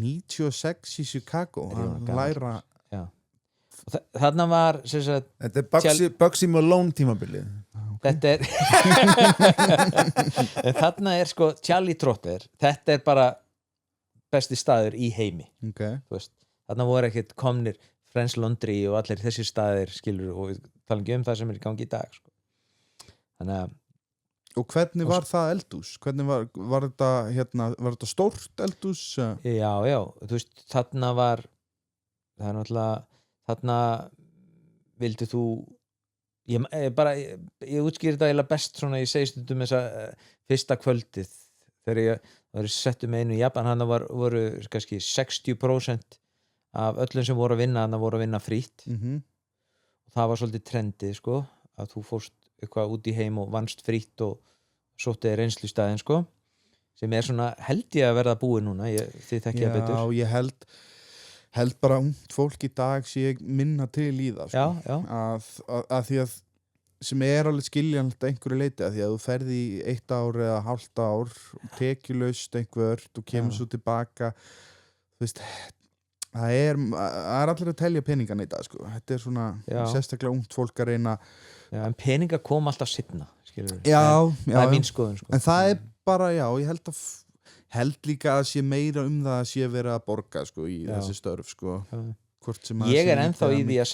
Speaker 3: 96 í Chicago að læra Þarna var
Speaker 2: þetta er Bugsy Malone tímabilið
Speaker 3: Þetta er þarna er sko Charlie Trotter þetta er bara besti staður í heimi þú veist, þarna voru ekkert komnir Friends Laundry og allir þessi staðir skilur og við tala ekki það sem er í gangi í dag sko. Þannig að
Speaker 1: Og hvernig var það eldhús? Hvernig var þetta var þetta stórt eldhús?
Speaker 3: Já, þú veist, þarna var það er náttúrulega þarna vildi þú ég útskýri þetta eiginlega best svona ég segi stundum þessa fyrsta kvöldið þegar ég var sett einu í Japan hann voru kannski 60% af öllum sem voru að vinna frítt og það var svolítið trendið sko að þú fórst eitthvað út í heim og vannst frítt og sóttið reynslustæðin sko sem er svona held ég að verða búið núna þið þekkja betur
Speaker 1: Já, ég held bara ungt fólk í dag sé minna til í það sko. Að því að sem er alveg skiljanlegt einhverju leiti að því að þú ferði í 1 ár eða hálft ár tekjulaust einhvert og kemur svo tilbaka þú veist það er allir að telja peningan í dag sko. Þetta er svona sérstaklega ungt fólk að reyna
Speaker 3: en peninga kom alltaf seinna skilur
Speaker 1: það
Speaker 3: er mín skoðun sko.
Speaker 1: En það er bara, ég held líka að sé meira það að sé verið að borga sko, í þessi störf sko. Ég
Speaker 3: er ennþá í því að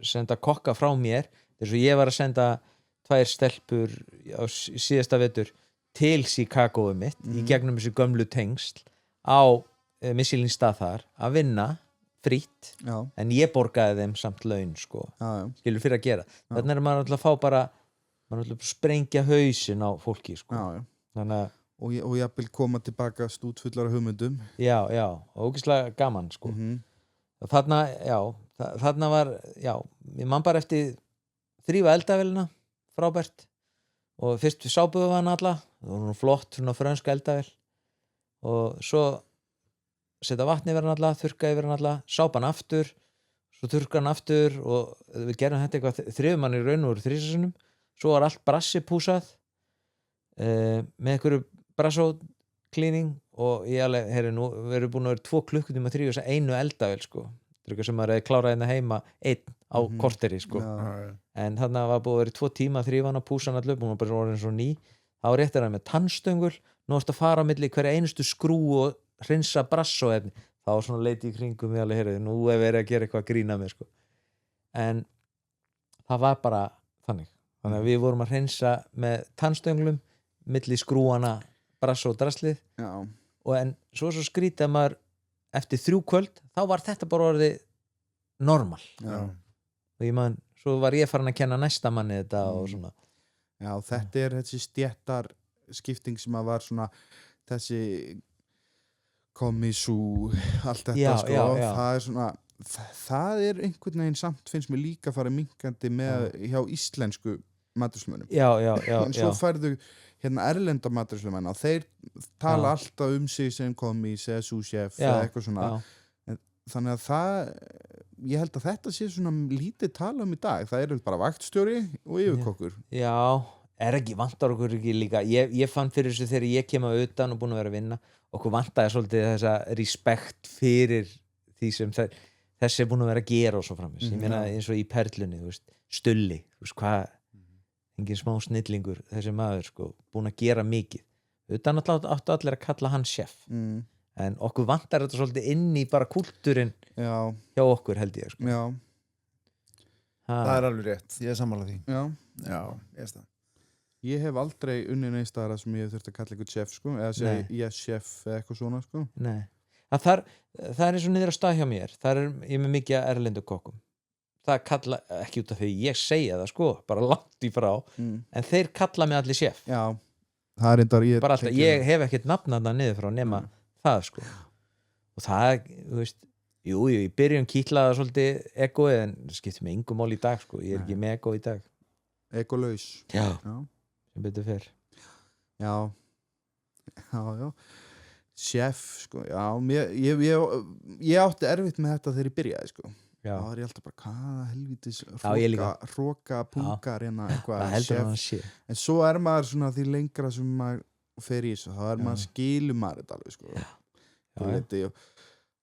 Speaker 3: senda kokka frá mér þess að ég var að senda 2 stelpur á síðasta vetur til Chicago mitt í gegnum þessi gömlu tengsl á Michelin stað þar að vinna frítt en ég borgaði þeim samt laun sko. Skilur fyrir að gera þannig er maður alltaf að fá bara maður alltaf að sprengja hausinn á fólki sko. Þannig að
Speaker 1: og jafnvel koma tilbaka stútfullar af hugmyndum
Speaker 3: og ógeðslega gaman sko. Þarna var ég man bara eftir þrífa eldavélina frábært og fyrst við sápuðum hann alla það var nú flott svona frönsk eldavél og svo setja vatni yfir hann alla, þurrka yfir hann alla sápa hann aftur, svo þurrka hann aftur og við gerum þetta eitthvað þrifum hann í raun og úr 3 sinnum svo var allt brassi púsað með einhverju brasso cleaning og ég alveg, nú við erum búin að vera 2 klukkutíma 3 og þess að einu eldavél sko, það er eitthvað sem maður hefði klárað hérna heima 1 á korteri sko en þarna var búin að vera 2 tíma 3 að púsa hann allir, búin að bara orðin svo ný þá réttir hann með tannstöngul nú ertu að fara á milli hverja einustu skrú og hreinsa brasso efni þá svona leiti í kringum við alveg, nú er verið að gera eitthvað að grína með sko en það var bara þannig að við vorum að hreinsa með tannstönglum milli skrúana brasso og draslið og en svo skrítið að maður eftir 3 kvöld þá var þetta bara orðið normal og ég man, svo var ég farin að kenna næsta manni þetta og svona
Speaker 1: Já, þetta þessi stjættar skipting sem að var svona þessi komísú allt þetta sko, það svona það einhvern veginn samt finnst mér líka fara minkandi með hjá íslensku matursmönnum en svo færðu hérna erlenda matursmenn og þeir tala alltaf sig sem komís eða sous-chef eða eitthvað svona þannig að það ég held að þetta sé svona lítið tala í dag, það bara vaktstjóri og yfirkokkur. Já, ekki vantar okkur ekki líka, ég fann fyrir þessu þegar ég kem að utan og búin að vera að vinna okkur vantaði svolítið þessa respekt fyrir því sem þessi búin að vera að gera og svo framins ég meina eins og í Perlunni, þú veist, Stulli þú veist hvað, engin smá snillingur þessi maður, sko, búin að gera mikið utan áttu allir að kalla hann chef en okkur vantar þetta svolítið inn í bara kúltúrin hjá okkur held ég, sko.
Speaker 2: Það alveg rétt, ég sammála því Já, ég veist það Ég hef aldrei unnið neins staðar sem ég hef þurft að kalla eitthvað chef, sko eða segja ég chef eða eitthvað svona, sko
Speaker 3: Nei, það eins og niður á stað hjá mér ég er með mikið erlendu kokkum það kalla, ekki út af því ég segja það, sko, bara langt í frá en þeir kalla mig allir chef
Speaker 1: Já, það reyndar
Speaker 3: bara alltaf, ég hef ekkert nafnað það niður frá nema það, sko og það, þú veist, jú, í byrjun kýtlaði svolítið egoið en skiptir mig engum mál í dag, sko, ég er ekki með ego í dag
Speaker 1: Egolaus
Speaker 3: Já, sem betur fyrr
Speaker 1: Já Chef, sko, já ég átti erfitt með þetta þegar ég byrjaði, sko þá var ég alltaf bara, hvaða helvítis hróka, punkar eitthvað chef, en svo maður svona því lengra sem maður fer í þessu, þá maður skilur maður þetta alveg, sko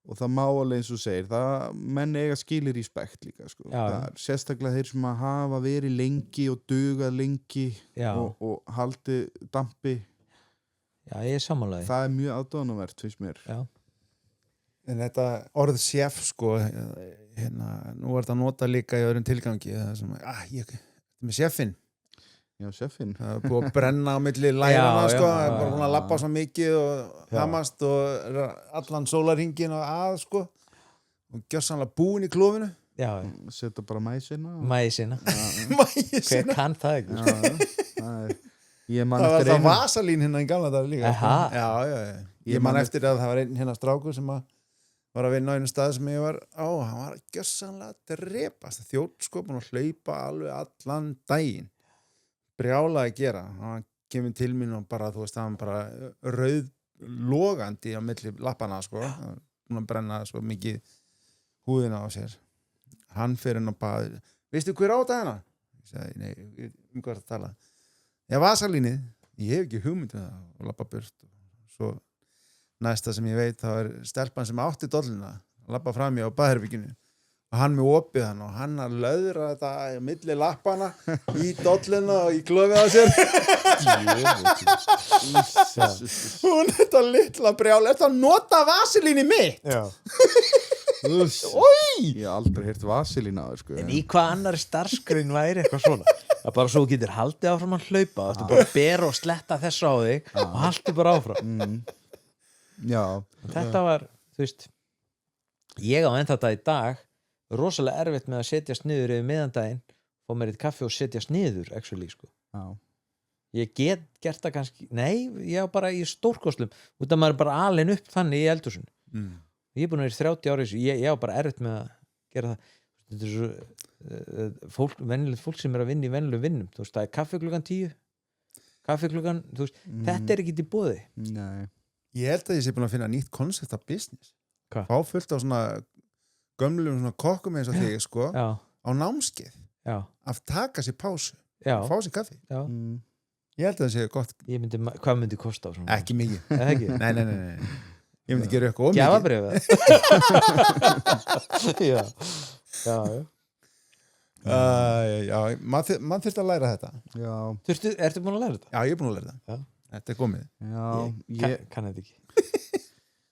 Speaker 1: og það má alveg eins og segir það menn eiga skilir respekt líka, sko sérstaklega þeir sem að hafa verið lengi og dugað lengi og haldið dampi
Speaker 3: Já, ég sammálaði
Speaker 1: það mjög aðdáunarvert, finnst mér
Speaker 2: En þetta orð chef, sko nú þetta nota líka í öðrum tilgangi það sem, ég með chefinn
Speaker 1: Já, chefinn
Speaker 2: Það búið að brenna á milli lærana, sko bara búin að labba svo mikið og hamast og allan sólarhringin og sko og gjörsamlega búin í klófinu
Speaker 1: setja bara mæsina
Speaker 3: Hver kann það ekki?
Speaker 2: Það var það vasalín hérna í gamla dag líka Ég man eftir að það var einn hérna strákur sem var að vinna á einu stað sem ég var á hann var gjörsamlega drepast þjóðskopun og hlaupa alveg allan daginn brjála að gera hann kemur til mín og bara þú veist hann bara rauðlogandi á milli lappana, sko hún að brenna svo mikið húðina á sér hann fer inn og bað veistu hver á þetta hérna? Ég sagði, nei, hvað að tala Já, vasalínið, ég hef ekki hugmynd það og labba burt svo næsta sem ég veit þá stelpan sem átti dolluna labba fram í á baðherbygginu og hann með opið hann og hann að löðra þetta í milli lappana í dolluna og í klofið á sér hún þetta litla brjál þetta nota vaselíni mitt
Speaker 1: Já Ég hef aldrei heyrt vaselín á þér, sko
Speaker 3: En í hvað annari starfsgrein væri eitthvað svona það bara svo getur haldið áfram að hlaupa þetta bara bera og sletta þessu á þig og haldið bara áfram
Speaker 1: Já
Speaker 3: Þetta var, þú veist ég á enn þetta í dag rosalega erfitt með að setjast niður yfir miðandaginn, fá mér eitt kaffi og setjast niður, actually, sko Ég get gert það kannski ég á bara í stórkostlum út af maður bara alin upp þannig í eldhúsinu Ég er búin að vera 30 ári ég á bara erfitt með að gera það þetta svo venjulegt fólk sem að vinna í venjulegum vinnum þú veist, það kaffi klukkan 10 kaffi klukkan, þú veist, þetta ekki í boði
Speaker 1: Nei
Speaker 2: Ég held að ég sé búin að finna nýtt koncept af business
Speaker 3: Hva?
Speaker 2: Fá fullt á svona gömlum svona kokkum eins og þig, sko á námskeið að taka sér pásu og fá sér kaffi Ég held að það sé gott
Speaker 3: Hvað myndi kosta á svona?
Speaker 2: Ekki mikið Nei Ég myndi gera eitthvað
Speaker 3: ómikið
Speaker 2: Já mann þurfti að læra þetta
Speaker 3: Ertu búin að læra þetta?
Speaker 2: Já, ég er búin að læra þetta Þetta komið
Speaker 3: Ég kann þetta ekki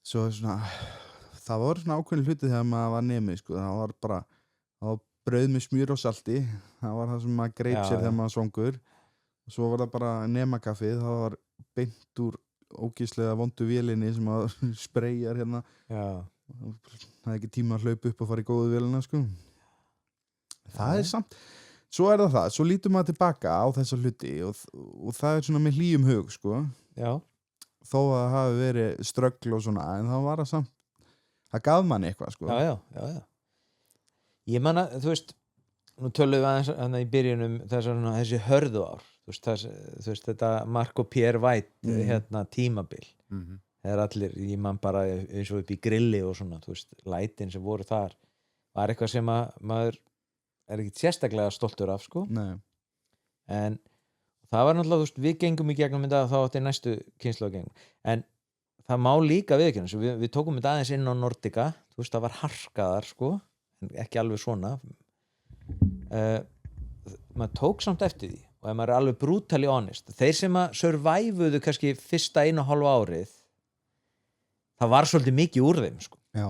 Speaker 1: Svo svona það voru svona ákveðin hluti þegar maður var nemi, sko það var brauð með smjör og salti það var það sem maður greip sér þegar maður svangur og svo var það bara nemakaffið það var beint úr ógeðslega vondu vélinni sem að spreyjar hérna það er ekki tíma að hlaupa upp og fara í góðu vélina, sko það er samt svo það, svo lítur maður tilbaka á þessa hluti og það svona með hlýjum hug sko.
Speaker 3: Já.
Speaker 1: Þó að það hafi verið ströggl og svona, en það var það samt, það gaf manni eitthvað sko.
Speaker 3: Já. Ég manna, þú veist, nú tölum við aðeins í byrjunum þessi hörðu ár, þú veist þetta Mark og Pierre White tímabil, þegar allir, ég man bara eins og upp í grilli og svona, þú veist, lætin sem voru þar var eitthvað sem að maður ekki sérstaklega stoltur af sko.
Speaker 1: Nei.
Speaker 3: En það var náttúrulega, þú veist, við gengum í gegnum þetta þá átti næstu kynslóð að gengum, en það má líka viðurkenna, við tókum þetta aðeins inn á Nordica, þú veist, það var harkaðar sko, en ekki alveg svona maður tók samt eftir því og ef maður alveg brutally honest, þeir sem að survivuðu kannski fyrsta 1,5 árið það var svolítið mikið úr þeim sko.
Speaker 1: Já,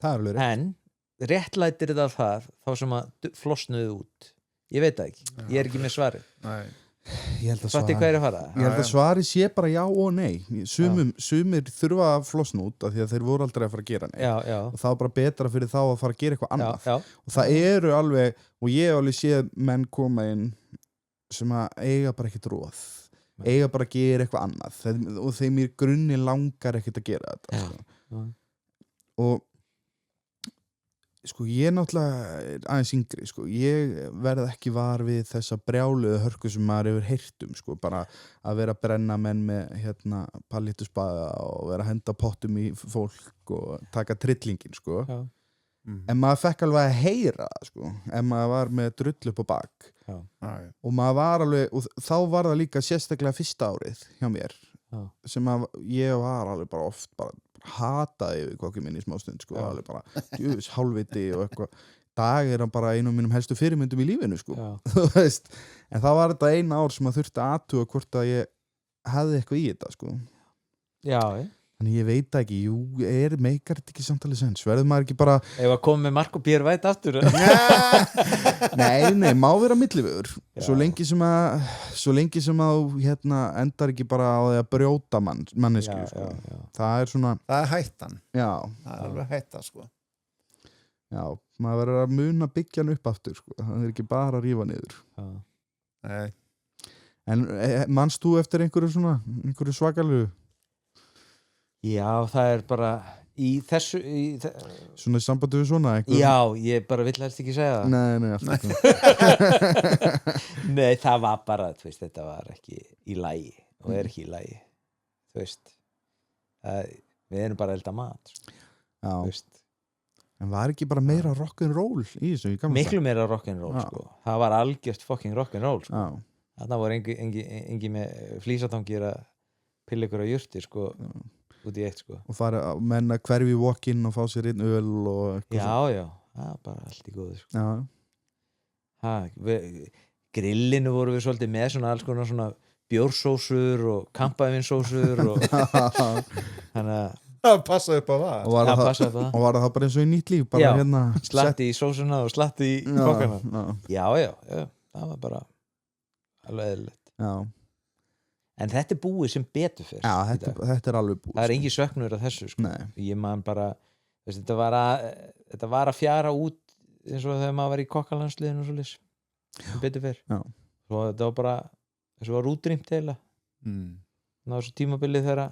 Speaker 1: það alveg rétt.
Speaker 3: En réttlætir þetta þá sem að flosnuðu út, ég veit það ekki, ég ekki með svari.
Speaker 2: Nei.
Speaker 1: Ég held að svari sé bara já og nei. Sumir þurfa að flosna út af því að þeir voru aldrei að fara að gera neitt. Og það var bara betra fyrir þá að fara að gera eitthvað annað. Og það eru alveg, og ég hef alveg séð menn koma inn sem að eiga bara ekkert róð, eiga bara að gera eitthvað annað og þeim í grunni langar ekkert að gera þetta sko. Og sko ég náttúrulega aðeins yngri sko, ég verð ekki var við þessa brjáluðu hörku sem maður hefur heyrt sko, bara að vera að brenna menn með pallítuspaða og vera að henda pottum í fólk og taka trillingin sko. En maður fekk alveg að heyra það sko, en maður var með drull upp á bak og maður var alveg, og þá var það líka sérstaklega fyrsta árið hjá mér sem að ég var alveg bara oft bara hataði yfir kokki minni í smástund sko, alveg bara djúvis hálfviti og eitthvað, dag er hann bara einu af mínum helstu fyrirmyndum í lífinu sko. Þú veist, en það var þetta eina ár sem að þurfti að athuga hvort að ég hefði eitthvað í þetta sko. Þannig ég veit ekki, meikar þetta ekki samtalið sens, verður maður ekki bara
Speaker 3: ef að koma með Mark og Pierre White aftur
Speaker 1: Nei, má vera millivegur svo lengi sem að endar ekki bara á því að brjóta mannesku sko. Það er svona
Speaker 2: það er hættan,
Speaker 1: það
Speaker 2: er alveg hætta sko.
Speaker 1: Já, maður verður að muna byggja hann upp aftur sko. Það er ekki bara að rífa niður.
Speaker 2: Nei.
Speaker 1: En manst þú eftir einhverju svakalegu?
Speaker 3: Já, það er bara í þessu
Speaker 1: svona í sambandi við svona einhver...
Speaker 3: Já, ég bara vill helst ekki segja það.
Speaker 1: Nei, alltaf
Speaker 3: Nei, það var bara, þú veist, þetta var ekki í lagi og er ekki í lagi, þú veist við erum bara að elda mat
Speaker 1: Já, en var ekki bara meira rock'n'roll í þessu?
Speaker 3: Miklu meira rock'n'roll sko. Það var algjört fucking rock'n'roll sko. Þarna voru engi með flísatangir að pilla ykkur á jurti sko. Út í eitt sko.
Speaker 1: Og fara menn að hverfi walk-in og fá sér einn öl og
Speaker 3: já, það er bara allt í góðu sko. Grillinu voru við svolítið með svona alls konar svona bjórsósur og kampavinsósur og þannig að
Speaker 2: það passaði upp á það
Speaker 1: og var það bara eins og í nýtt líf bara
Speaker 3: slatti í sósuna og slatti í kokkana já, það var bara alveg eðlilegt. En þetta er búið sem betur fyrst.
Speaker 1: Já, þetta er alveg búið.
Speaker 3: Það er engin söknur af þessu sko. Ég man bara, þetta var að fjara út eins og þegar maður var í kokkalandsliðinu og svoleiðis. Sem betur fyrr. Svo þetta var bara, þessu var útrýmt eiginlega. Ná þessu tímabili þeirra.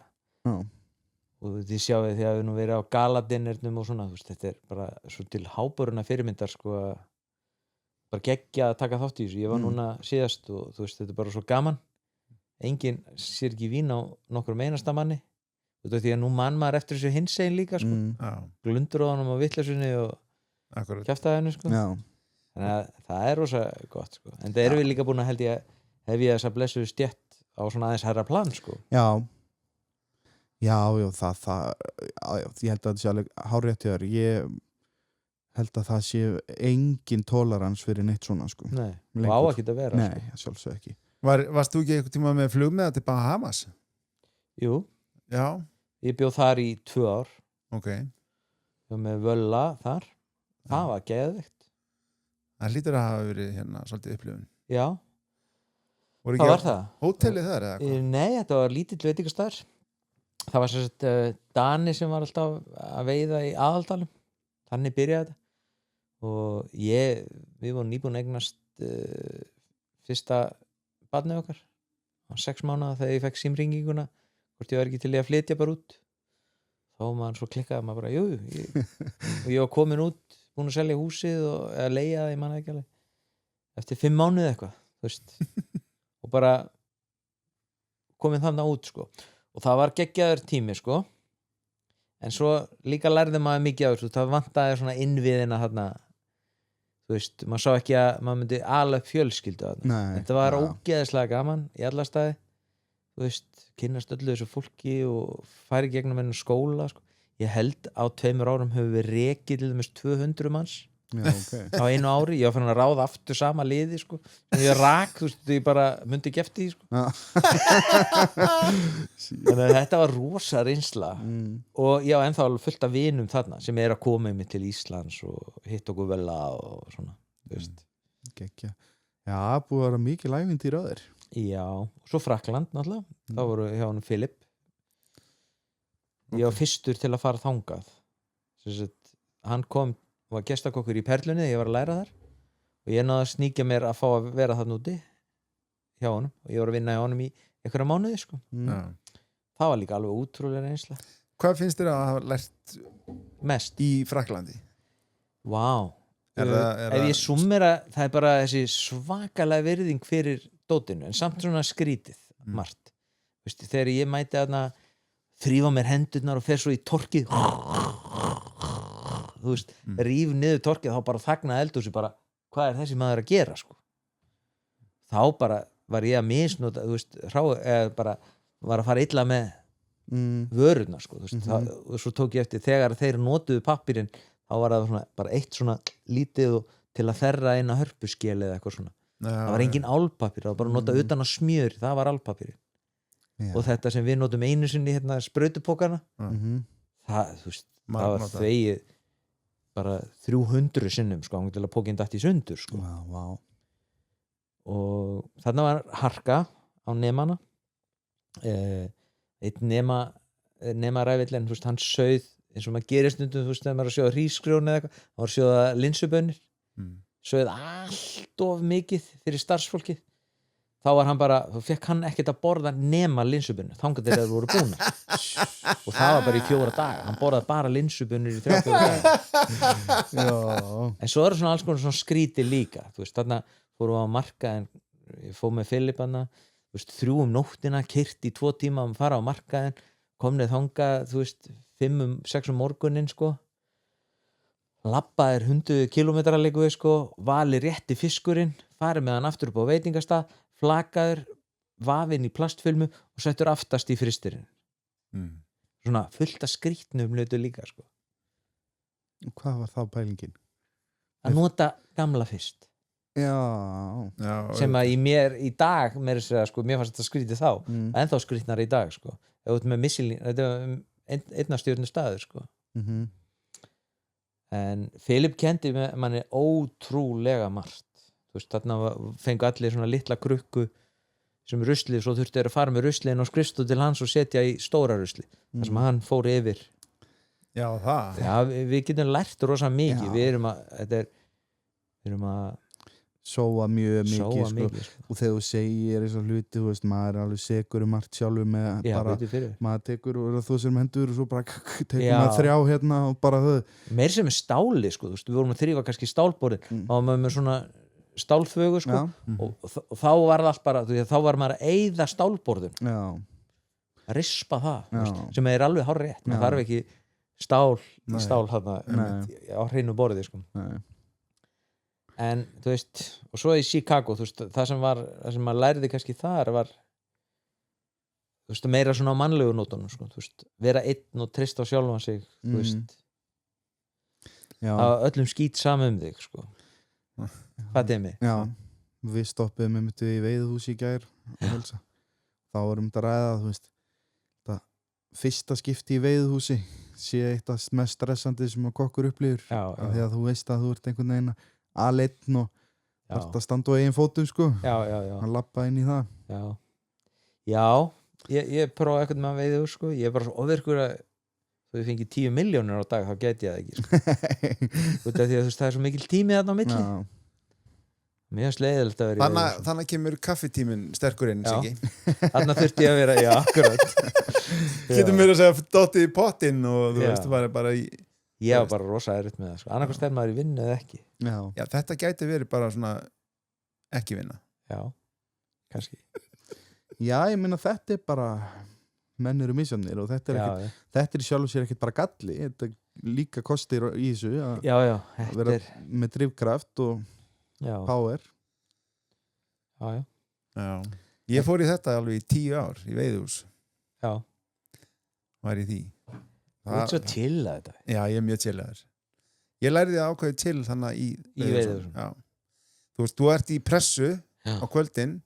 Speaker 3: Og þið sjáu því að við nú verið á galadinnernum og svona, þú veist, þetta er bara svo til háboruna fyrirmyndar sko að bara geggja að taka þátt í þessu. Ég var núna síðast og þú veist, þetta er bara svo gaman. Enginn sér ekki vín á nokkrum einasta manni því að nú mann maður eftir þessu hinsegin líka sko. Glundur á honum á vitleysunni og kjaftaði hennu sko. Þannig að það er rosa gott sko. En það erum við líka búin að hef ég þess að blessuðu stjætt á svona aðeins herra plan sko.
Speaker 1: Já, ég held að það sé alveg hárrétt hjá þér. Ég held að það sé engin tolerans fyrir neitt svona sko.
Speaker 3: Nei, og á ekki að vera
Speaker 1: Nei, sjálfsög ekki.
Speaker 2: Varst þú ekki einhvern tíma með flugmiða til Bahamas?
Speaker 3: Jú.
Speaker 2: Já.
Speaker 3: Ég bjóð þar í 2 ár.
Speaker 2: Ok.
Speaker 3: Og með völla þar. Það var geðvikt.
Speaker 2: Það hlýtur að hafa verið svolítið upplifun.
Speaker 3: Já.
Speaker 2: Hvað var það? Hótelið þar eða hvað?
Speaker 3: Nei, þetta var lítill veitingastaður. Það var sem sagt Dani sem var alltaf að veiða í Aðaldalum. Þannig byrjaði þetta. Og við vorum nýbúin að eignast fyrsta barnið okkar á 6 mánuða þegar ég fekk símringinguna hvort ég var ekki til í að flytja bara út þá var maður svo klikkaði maður bara og ég var komin út búin að selja húsið eða leigja það, ég manna ekki alveg eftir 5 mánuði eitthvað þú veist og bara komin þannig út sko og það var geggjaður tími sko en svo líka lærði maður mikið á þessu það vantaði svona innviðina þarna þú veist, maður sá ekki að maður myndi ala upp fjölskyldu þarna þetta var ógeðislega gaman í alla staði þú veist, kynnast öllu þessu fólki og færi gegnum enn skóla sko. Ég held á 2 árum hefur við rekið til dæmis 200 manns á einu ári, ég var fann að ráða aftur sama liði sko, sem ég rak þú veist, ég bara myndi ekki eftir því sko þannig að þetta var rosa reynsla og ég á ennþá alveg fullt af vinum þarna sem að koma mig til Íslands og hitt okkur vel og svona þú veist
Speaker 1: Gekja. Já, búið að vera mikið ævintýri á þér
Speaker 3: Já, og svo Frakkland náttúrulega þá voru hjá honum Philip ég var fyrstur til að fara þangað hann kom var gestakokkur í Perlunni þegar ég var að læra þar og ég náði að sníkja mér að fá að vera þarna úti hjá honum og ég var að vinna hjá honum í einhverja mánuði sko. Það var líka alveg útrúlega reynsla.
Speaker 2: Hvað finnst þér að hafa lært
Speaker 3: mest
Speaker 2: í Frakklandi?
Speaker 3: Vá ef ég summera, það er bara þessi svakalega virðing fyrir dótinu en samt svona skrítið margt. Veistu, þegar ég mæti þarna þrífa mér hendurnar og fer svo í torkið þú veist, ríf niður torkið þá bara þagna eldhúsi bara, hvað er þessi maður að gera sko þá bara var ég að misnota þú veist, bara var að fara illa með vörurnar sko, þú veist, og svo tók ég eftir þegar þeir notuðu pappírinn þá var það svona, bara eitt svona lítið og til að þerra inn að hörpuskeli eða eitthvað svona, það var engin álpappír það var bara að nota utan að smjör, það var álpappír og þetta sem við notum einu sinni hérna sprautupókana það, þú veist, það var þvegið bara 300 sinnum sko, til að pókinn dætt í sundur sko. Og þarna var harka á nemana einn nema ræfillin, þú veist, hann sauð eins og maður gerir stundum, þú veist, þegar maður er að sjóða hrísgrjón eða eitthvað, þá var að sjóða linsubönnir sauð allt of mikið fyrir starfsfólkið þá var hann bara, þá fekk hann ekkert að borða nema linsubunnu, þangað þegar þeir voru búnar og það var bara í 4 daga hann borðaði bara linsubunnur í 3-4 daga en svo eru svona alls konar svona skríti líka þú veist, þarna fórum við á markaðin ég fór með Filipana, þú veist, 3 nóttina, keyrt í 2 tíma að fara á markaðin, kom neð þangað þú veist, 5-6 morgunin sko labbaðir 100 kilometra líku sko, vali rétti fiskurinn farið með hann aftur upp á veitingastað flakaður, vafinn í plastfilmu og settur aftast í fristirinn svona fullt að skrítnum hlutu líka sko.
Speaker 1: Hvað var þá pælingin?
Speaker 3: Að nota gamla fyrst
Speaker 1: Já,
Speaker 3: sem að í mér í dag mér fannst þetta skrítið þá en þá skrítnar í dag sko. Með Michelin, þetta er 1 stjörnu staður sko. En Philip kendi manni ótrúlega margt þú veist, þarna fengu allir svona litla krukku sem ruslið, svo þurfti að fara með rusliðin og skrifstu til hans og setja í stóra rusli þar sem hann fór yfir
Speaker 2: það
Speaker 3: við getum lært rosa mikið við erum að
Speaker 1: sóa mjög mikið sko. Og þegar þú segir þess að hluti þú veist, maður er alveg segur margt sjálfur með bara, maður tekur og þú sem hendur og svo bara tekur maður 3 hérna og bara þau
Speaker 3: meir sem er stáli sko, þú veist, við vorum að þrífa kannski stálborðin þá var maður með svona stálfögu sko og þá var það allt bara þá var maður að eyða stálborðun að rispa það sem er alveg hárrétt, maður þarf ekki stál þarna á hreinu borði sko en þú veist, og svo í Chicago þú veist, það sem maður læriði kannski þar var þú veist, meira svona á mannlegu nótunum sko, þú veist, vera einn og treysta á sjálfan sig þú veist að öllum skít saman þig sko hvað er mig?
Speaker 1: Já, við stoppuðum í veiðuhúsi í gær þá vorum við að ræða þú veist, það fyrsta skipti í veiðuhúsi sé eitt af mest stressandi sem að kokkur upplifur af því að þú veist að þú ert einhvern veginn aðleinn og þarft að standa á eigin fótum sko hann lappa inn í það ég prófa eitthvað með veiðuhús sko, ég er bara svo ofirkur að þú fengið 10 milljónir á dag þá geti ég það ekki sko. Því að, veist, það er svo mikil tími þarna á milli
Speaker 3: mjög sleiðilegt að vera
Speaker 2: þannig kemur kaffitíminn sterkur inn, Siggi.
Speaker 3: Þannig þurfti ég að vera, já, akkurat
Speaker 2: Getur mér að segja dottið í pottinn og þú veist, bara í
Speaker 3: ég var bara rosa erfitt með það, sko. Annarkoð stær maður í vinnu eða ekki.
Speaker 2: Já, þetta gæti verið bara svona ekki vinna.
Speaker 3: Já, kannski.
Speaker 1: Já, ég meina þetta bara menn eru misjafnir og þetta er í sjálfu sér ekkert bara galli, þetta líka kostir í þessu að vera með drifkraft og power.
Speaker 3: Já.
Speaker 2: Ég fór í þetta alveg í 10 ár í veiðihús.
Speaker 3: Já.
Speaker 2: Var í því.
Speaker 3: Þú ert svo chill að þetta.
Speaker 2: Já, ég mjög chillaður. Ég lærði að ákveði chill þannig í
Speaker 3: veiðihúsum.
Speaker 2: Já. Þú veist, þú ert í pressu á kvöldin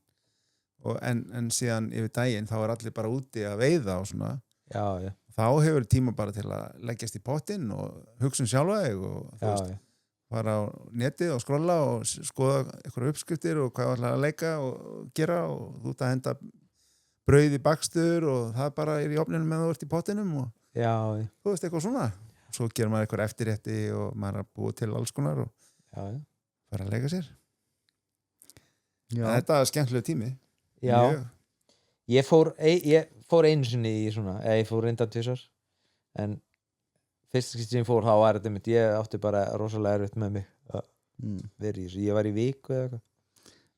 Speaker 2: en síðan yfir daginn þá er allir bara úti að veiða og svona.
Speaker 3: Já.
Speaker 2: Þá hefur tíma bara til að leggjast í pottinn og hugsa sjálfa þig og þú veist, fara á netið og skrolla og skoða einhverja uppskriftir og hvað ætlar að leika og gera og þú ert að henda brauð í bakstur og það bara er í ofninum meðan þú ert í pottinum og þú veist eitthvað svona. Svo gerir maður eitthvað eftirrétti og maður er að búa til alls konar og fara að leika sér. Þetta er skemmtilega tími.
Speaker 3: Já. Ég fór einu sinni í svona, ég fór reynda 2 ár en fyrst sem ég fór þá var þetta mitt, ég átti bara rosalega erfitt með mig að vera í þessu, ég var í viku eða eitthvað.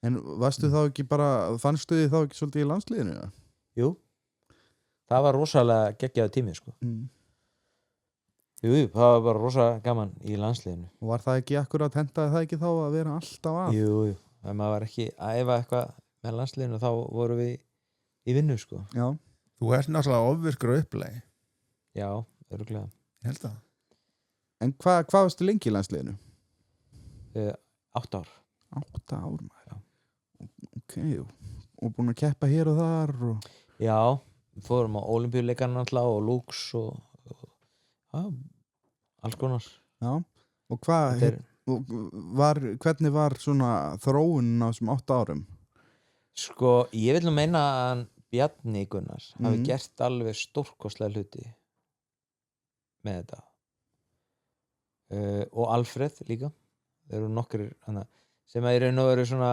Speaker 1: En varstu þá ekki bara, fannstu þið þá ekki svolítið í landsliðinu? Ja?
Speaker 3: Jú, það var rosalega geggjaður tími sko. Jú, það var bara rosalega gaman í landsliðinu.
Speaker 1: Og var það ekki akkurat, hentaði það ekki þá að vera alltaf að?
Speaker 3: Jú, ef maður var ekki að æfa eitthvað með landsliðinu þá vorum við í vinnu sko.
Speaker 2: Já. Þú ert náttúrulega ofvirkur og upplæg.
Speaker 3: Já, örugglega.
Speaker 2: Ég held það.
Speaker 1: En hvað varstu lengi í landsliðinu?
Speaker 3: 8 ár.
Speaker 1: 8 ár maður. Já. Ok, og búin að keppa hér og þar og...
Speaker 3: Já, fórum á Ólympíuleikarna alltaf og Lux og alls konar.
Speaker 1: Já, og hvernig var svona þróunin á þessum 8 árum?
Speaker 3: Sko, ég vil nú meina að Bjarni Gunnars hafi gert alveg stórkostlega hluti með þetta og Alfred líka. Þeir eru nokkrir sem að í raun og veru svona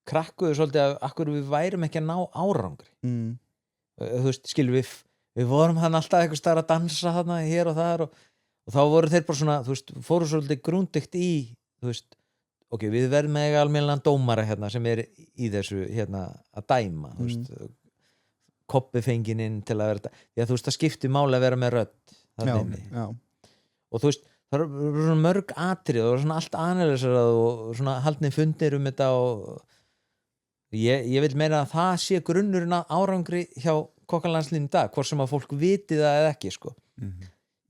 Speaker 3: krakkuðu svolítið að akkur við værum ekki að ná árangri. Þú veist, skilur við vorum hann alltaf eitthvað staðar að dansa þarna hér og þar og þá voru þeir bara svona, þú veist, fóru svolítið grúndikt í, þú veist, ok, við verðum með almennilegan dómara hérna sem er í þessu hérna að dæma, þú veist, Kobbi fenginn inn til að vera, því að þú veist, það skiptir máli að vera með rödd þarna inni. Já. Og þú veist, það eru svona mörg atrið og það eru svona allt analysað og svona haldnir fundir þetta og ég vil meina að það sé grunnurinn að árangri hjá kokkalandsliðinu í dag, hvort sem að fólk viti það eða ekki, sko.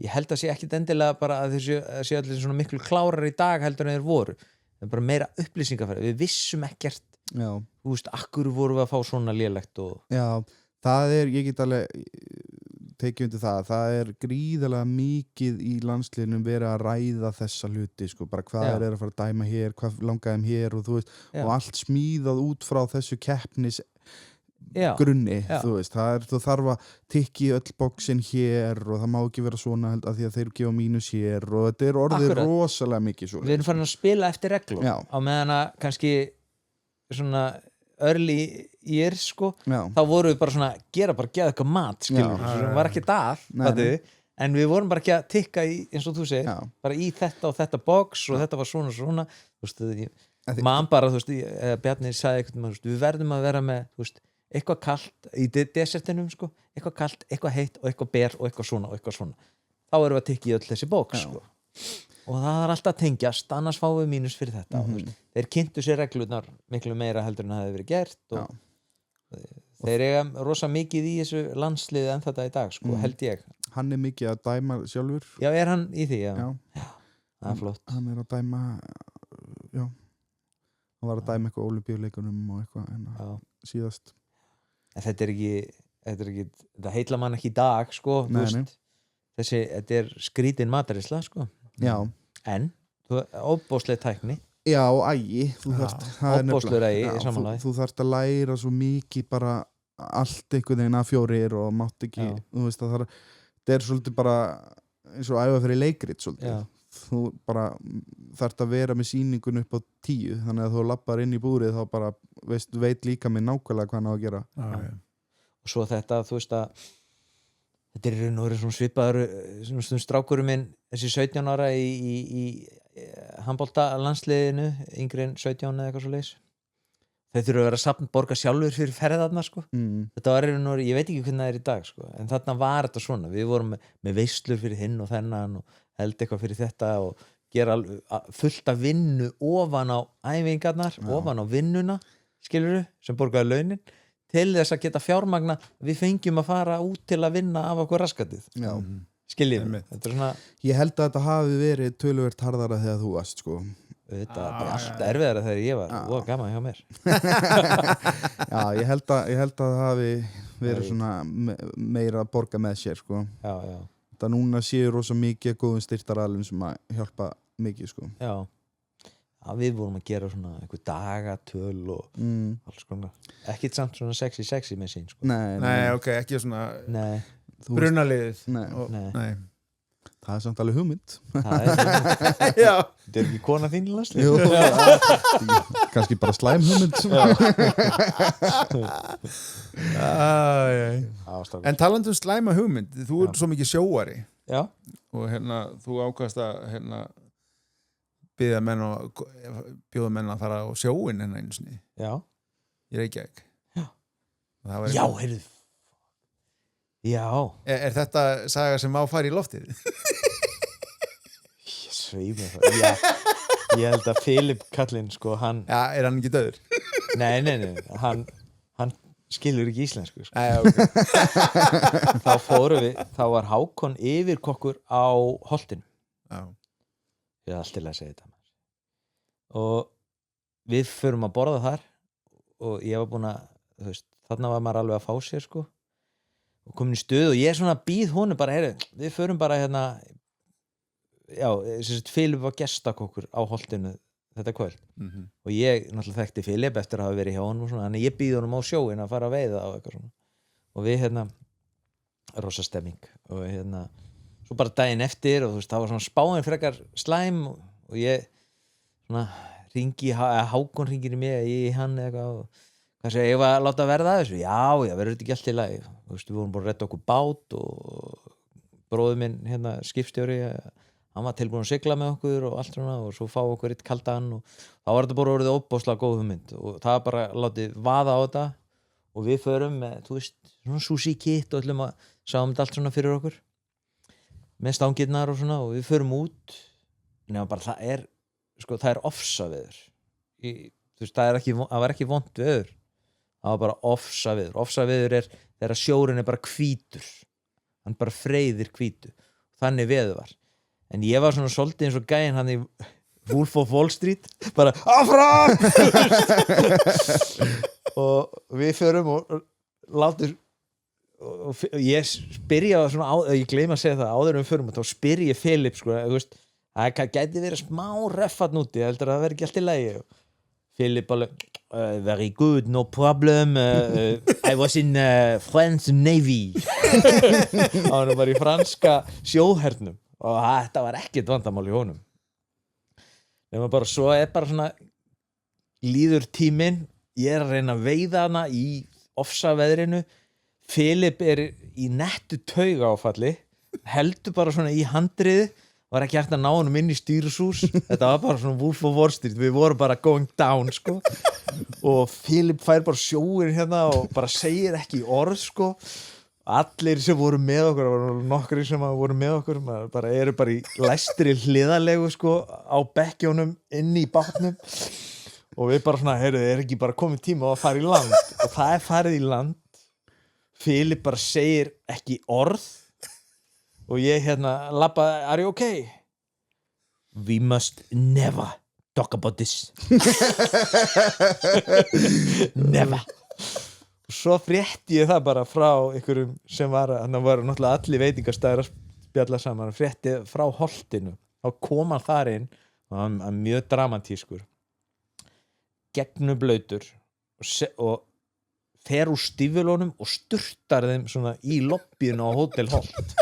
Speaker 3: Ég held að sé ekkit endilega bara að þeir séu allir svona miklu klárar í dag heldur en þeir voru. Það er bara meira upplýsingafæri. Við vissum ekkert, þú veist, akkur vorum við að fá svona lélegt og... Já,
Speaker 1: það er, ég get alveg tekið undir það er gríðarlega mikið í landsliðnum verið að ræða þessa hluti, sko, bara hvað er að fara að dæma hér, hvað langaðum hér og þú veist, og allt smíðað út frá þessu keppnis grunni, þú veist, þú þarf að tikki öll bóksin hér og það má ekki vera svona að því að þeir gefa mínus hér og þetta er orðið rosalega mikið svo.
Speaker 3: Við erum farin að spila eftir reglum á meðan að kannski svona early years, sko, þá vorum við bara svona geða eitthvað mat, skilur, það var ekki en við vorum bara ekki að tikka í, eins og þú segir, bara í þetta og þetta box og þetta var svona, þú veist, maður bara, þú veist, Bjarni sagði eitthvað, við verðum að vera með, þú veist, eitthvað kalt í desertinum, sko, eitthvað kalt, eitthvað heitt og eitthvað ber og eitthvað svona þá erum við að tikka í öll þessi bóks, sko, og það er alltaf að tengjast, annars fáum við mínus fyrir þetta þeir kynntu sér reglurnar miklu meira heldur en það hefði verið gert og þeir eiga rosa mikið í þessu landsliði en þetta í dag, sko, held ég.
Speaker 1: Hann er mikið að dæma sjálfur?
Speaker 3: Já, er hann í því, já, það er flott.
Speaker 1: Hann er að dæma, hann var að dæma eitthvað Ólympíuleikunum og eitthvað síðast.
Speaker 3: En þetta heitla mann ekki í dag, sko, þú veist, þetta er skrítin matarisla, sko.
Speaker 1: Já.
Speaker 3: En, óbóðsleg tækni.
Speaker 1: Já, ægi.
Speaker 3: Óbóðslegur ægi í samanlagi.
Speaker 1: Þú þarft að læra svo mikið bara allt einhvern veginn að fjórir og mátt ekki, þú veist, það er svolítið bara eins og æfa fyrir leikrit svolítið. þú bara þarft að vera með sýningun upp á 10 þannig að þú lappar inn í búrið þá bara veit líka með nákvæmlega hvað hann á að gera
Speaker 3: og svo þetta, þú veist að þetta er raun og verið svona svipaður strákurum minn þessi 17 ára í handbolta landsliðinu yngri en 17 eða eitthvað svo leis þeir þurfa að vera samt borga sjálfur fyrir ferðarna sko. Þetta var raun og verið, ég veit ekki hvernig það er í dag sko. En þarna var þetta svona við vorum með veislur fyrir hinn og þennan og held eitthvað fyrir þetta og gera fullt af vinnu ofan á æfingarnar, ofan á vinnuna skilurðu, sem borgaði launin til þess að geta fjármagna við fengjum að fara út til að vinna af okkur raskatið skiljið þetta er svona
Speaker 1: ég held að þetta hafi verið töluvert harðara þegar þú varst sko
Speaker 3: þetta er bara allt erfiðara þegar ég var og gaman hjá mér
Speaker 1: já, ég held að það hafi verið svona meira að borga með sér sko þetta núna séu rosa mikið góðum styrtaralum sem að hjálpa mikið sko
Speaker 3: já, við vorum að gera svona einhver dagatöl og alls konar ekkert samt svona sexy með sín sko.
Speaker 2: Nei, ok, ekki svona brunaliðið
Speaker 1: Nei það er samt alveg hugmynd
Speaker 2: já
Speaker 3: þetta er ekki kona þín í landslið
Speaker 1: jú, kannski bara slæm hugmynd
Speaker 2: en talandi slæma hugmynd þú ert svo mikið sjóari
Speaker 3: já.
Speaker 2: Og þú ákvæmst að bjóða menn að fara á sjóin einu sinni
Speaker 3: já
Speaker 2: í Reykjavík
Speaker 3: já, heyrðu já
Speaker 2: er þetta saga sem má fara í loftið?
Speaker 3: Ég sveif mér það ég held að Filip kallinn sko hann
Speaker 2: er hann ekki döður?
Speaker 3: nei hann skilur ekki íslensku sko.
Speaker 2: Okay.
Speaker 3: þá fórum við þá var Hákon yfirkokkur á Holtinu ég er alltaf að segja þetta og við förum að borða þar og ég var búin að þarna var maður alveg að fá sér sko og komin í stöðu og ég svona býð honum bara við förum bara Filip var gestakokkur á Holtinu þetta kvöld og ég náttúrulega þekkti Filip eftir að hafa verið hjá honum og svona, þannig ég býð honum á sjóin að fara að veiða og eitthvað svona og við rosa stemming og svo bara daginn eftir og það var svona spáin frekar slæm og ég svona Hákon hringir í mig í hann eitthvað og hvað segir, ég var að láta verða að þessu já, verður þetta ekki allt í lagi við vorum búin að redda okkur bát og bróður minn skipstjóri hann var tilbúin að sigla með okkur og allt svona og svo fá okkur eitt kaldan og þá var þetta bara orðið óbáslega góð hugmynd og það var bara látið vaða á þetta og við förum með, svona sushi kit og ætlum að sáum þetta allt svona fyrir okkur með stangirnar og svona og við förum út nema bara það er ofsaveður það var ekki vont veður það var bara ofsaveður er þegar sjórinn er bara hvítur hann bara freyðir hvítu þannig veður var en ég var svona svolítið eins og gæinn hann í Wolf of Wall Street bara áfram og við förum og látum og ég spyrja svona ég gleyma að segja það áður við förum og þá spyr ég Filip sko, það gæti verið smá reffatn úti heldur að það verið ekki allt í lagi Filip alveg very good, no problem I was in French Navy hann var í franska sjóhernum og þetta var ekkert vandamál í honum nema bara svo bara svona líður tíminn ég er að reyna að veiða hana í ofsaveðrinu Filip er í nettu taugaáfalli heldur bara svona í handriði var ekki hægt að ná honum inn í stýrishús þetta var bara svona Wolf of Wall Street við vorum bara going down sko og Filip fær bara sjóin og bara segir ekki orð sko allir sem voru með okkur nokkri sem voru með okkur bara eru bara í læstri hliðarlegu sko á bekkjónum inn í bátnum og við bara svona er ekki bara komið tíma að fara í land og það er farið í land Filip bara segir ekki orð og ég labba, are you okay? We must never talk about this never og svo frétti ég það bara frá einhverjum sem var náttúrulega allir veitingastæðir að spjalla saman frétti frá Holtinu þá kom hann þar inn og hann var mjög dramatískur gegnumblautur og fer úr stífilónum og sturtar þeim svona í lobbyinu á Hótel Holt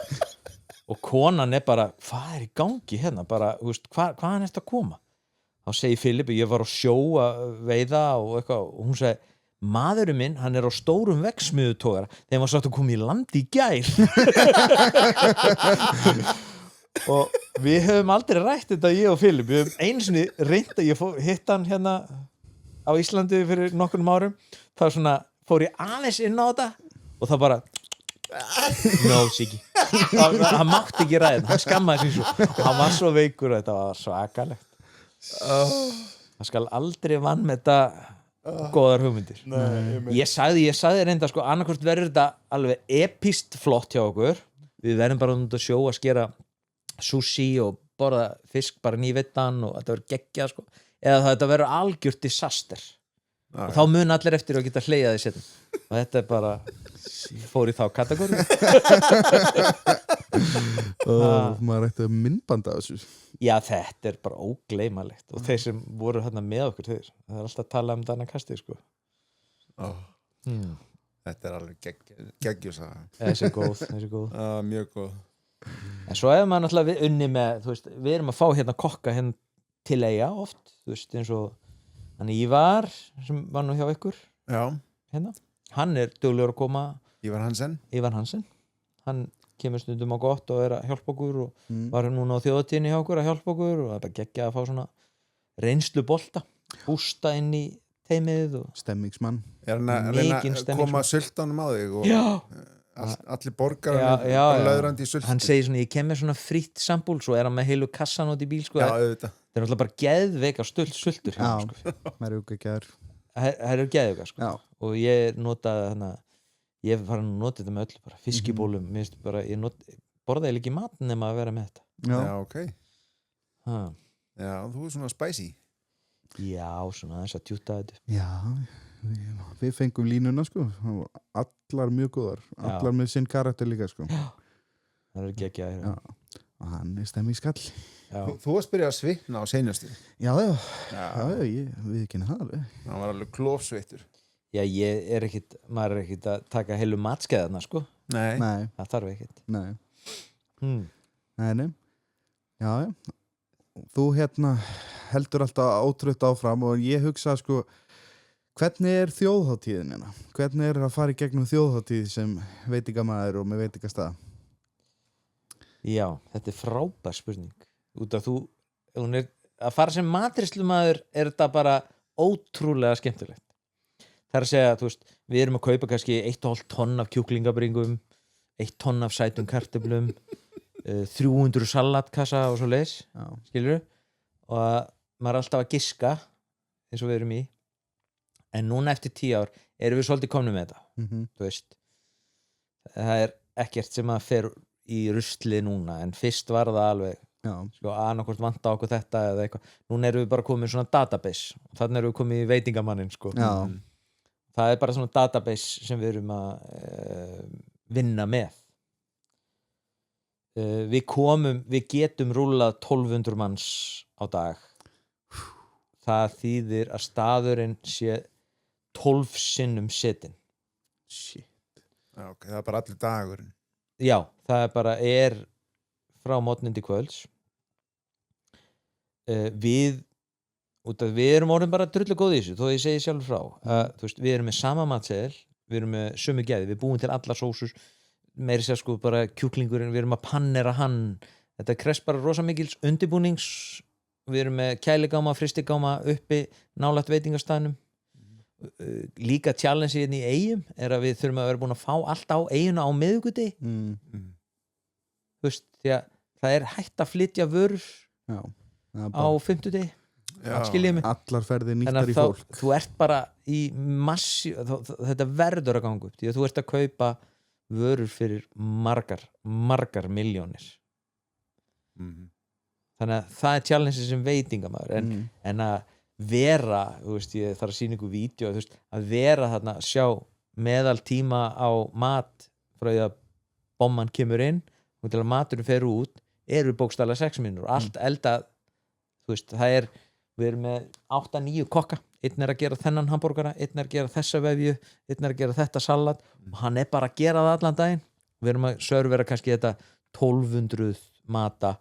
Speaker 3: og konan bara, hvað í gangi hérna bara, þú veist, hvaðan ertu að koma þá segir Filip, ég var á sjó að veiða og eitthvað og hún segi, maðurinn minn, hann á stórum vegsmiðutogara þegar var sagt að koma í land í gær og við höfum aldrei rætt þetta ég og Filip, við höfum einu sinni reynt að ég hitt hann hérna á Íslandi fyrir nokkurnum árum það svona, fór ég aðeins inn á þetta og það bara no, Siggi hann mátti ekki ræða, hann skammaði sig svo og hann var svo veikur og þetta var svakalegt það skal aldrei vanmeta góðar hugmyndir ég sagði reynda sko, annarkvort verður þetta alveg epíst flott hjá okkur við verðum bara út að sjó að skera sushi og borða fisk bara nývittan og þetta verður geggjað sko eða þetta verður algjört disaster og þá mun allir eftir að geta hlegjaði setjum og þetta bara fór í þá kategóri
Speaker 1: og maður ætti að myndbanda þessu
Speaker 3: já þetta bara ógleymanlegt og þeir sem voru hérna með okkur það alltaf að tala þetta kastið sko
Speaker 2: þetta alveg geggjus
Speaker 3: þessi er góð
Speaker 2: mjög góð
Speaker 3: en svo ef maður náttúrulega unni með veist, við erum að fá hérna kokka hérna til eiga oft þú veist eins og hann Ívar sem var nú hjá ykkur hérna. Hann duglegur að koma
Speaker 2: Ívar Hansen
Speaker 3: hann kemur stundum á gott og að hjálpa okkur og var núna á þjóðatíðinni hjá okkur að hjálpa okkur og það bara geggjað að fá svona reynslu bolta bústa inn í teimið og
Speaker 1: stemmingsmann
Speaker 2: hann að reyna að koma sultanum á þig og allir borgar löðrandi í sultu
Speaker 3: hann segir svona, ég kem með svona frýtt sambúl svo hann með heilu kassan út í bíl sko. Það alltaf bara geðveika sultur hérna, sko.
Speaker 1: Það
Speaker 3: eru geðveika sko. Og ég notaði hana, ég var að nota þetta með öllu bara, fiskibólum bara, ég borðaði ekki mat nema að vera með þetta
Speaker 2: ok þú svona spicy
Speaker 3: svona þess að tjúta þetta
Speaker 1: við fengum línuna sko allar mjög góðar allar með sinn karakter líka sko
Speaker 3: það er ekki
Speaker 1: og hann stemmingsskall
Speaker 2: þú varst byrjað að svitna á seinustu
Speaker 1: já, ég við ekki það
Speaker 2: hann var alveg klófsveittur
Speaker 3: já, maður ekkit að taka heilu matskeiðarna sko
Speaker 2: nei.
Speaker 3: Það þarf ekkit
Speaker 1: nei já þú hérna heldur alltaf ótrútt áfram og ég hugsa sko hvernig þjóðhátíðin hérna? Hvernig að fara í gegnum þjóðhátíð sem veitingamaður og með veitingastað?
Speaker 3: Já, þetta frábær spurning út af að fara sem matreiðslumaður þetta bara ótrúlega skemmtilegt það að segja, þú veist, við erum að kaupa kannski 1,5 tonn af kjúklingabringum 1 tonn af sætum kartöflum 300 salatkassa og svo leis skilurðu og maður alltaf að giska eins og við erum í en núna eftir 10 ár erum við svolítið komnir með þetta þú veist það ekkert sem að fer í rusli núna en fyrst var það alveg sko, annarkvort vanta okkur þetta eða eitthvað núna erum við bara komið í svona database og þannig erum við komið í veitingamannin sko. Það bara svona database sem við erum að vinna með við getum rúllað 1200 manns á dag það þýðir að staðurinn sé 12 sinnum setin
Speaker 2: ok, það bara allir dagurinn
Speaker 3: já, það bara frá morgnin til kvölds við erum orðin bara drullu góð í þessu þó ég segi sjálfur frá þú veist, við erum með sama matseðil við erum með sömu gæði, við búum til allar sósur meiri sér sko bara kjúklingurinn við erum að pannera hann þetta krefst bara rosa mikils undirbúnings við erum með kæligáma, fristigáma uppi nálægt veitingastæðnum líka challenge hérna í Eyjum að við þurfum að vera búin að fá allt á Eyjuna á miðvikudag þú veist, því að það hægt að flytja vörur á fimmtudegi skiljið mig
Speaker 1: allar ferðir nýttar í fólk
Speaker 3: þú ert bara í massi þetta verður að ganga upp því að þú ert að kaupa vörur fyrir margar milljónir þannig að það challenge sem veitingamaður en að vera, þú veist, ég þarf að sýna ykkur vídeo, þú veist, að vera þarna sjá meðal tíma á mat frá því að bomman kemur inn og til að maturinn fer út eru bókstaflega 6 mínútur og allt eldað, þú veist, við erum með 8-9 kokka, einn að gera þennan hambúrgara, einn að gera þessa vefju, einn að gera þetta salat og hann bara að gera það allan daginn við erum að servera kannski þetta 1200 mata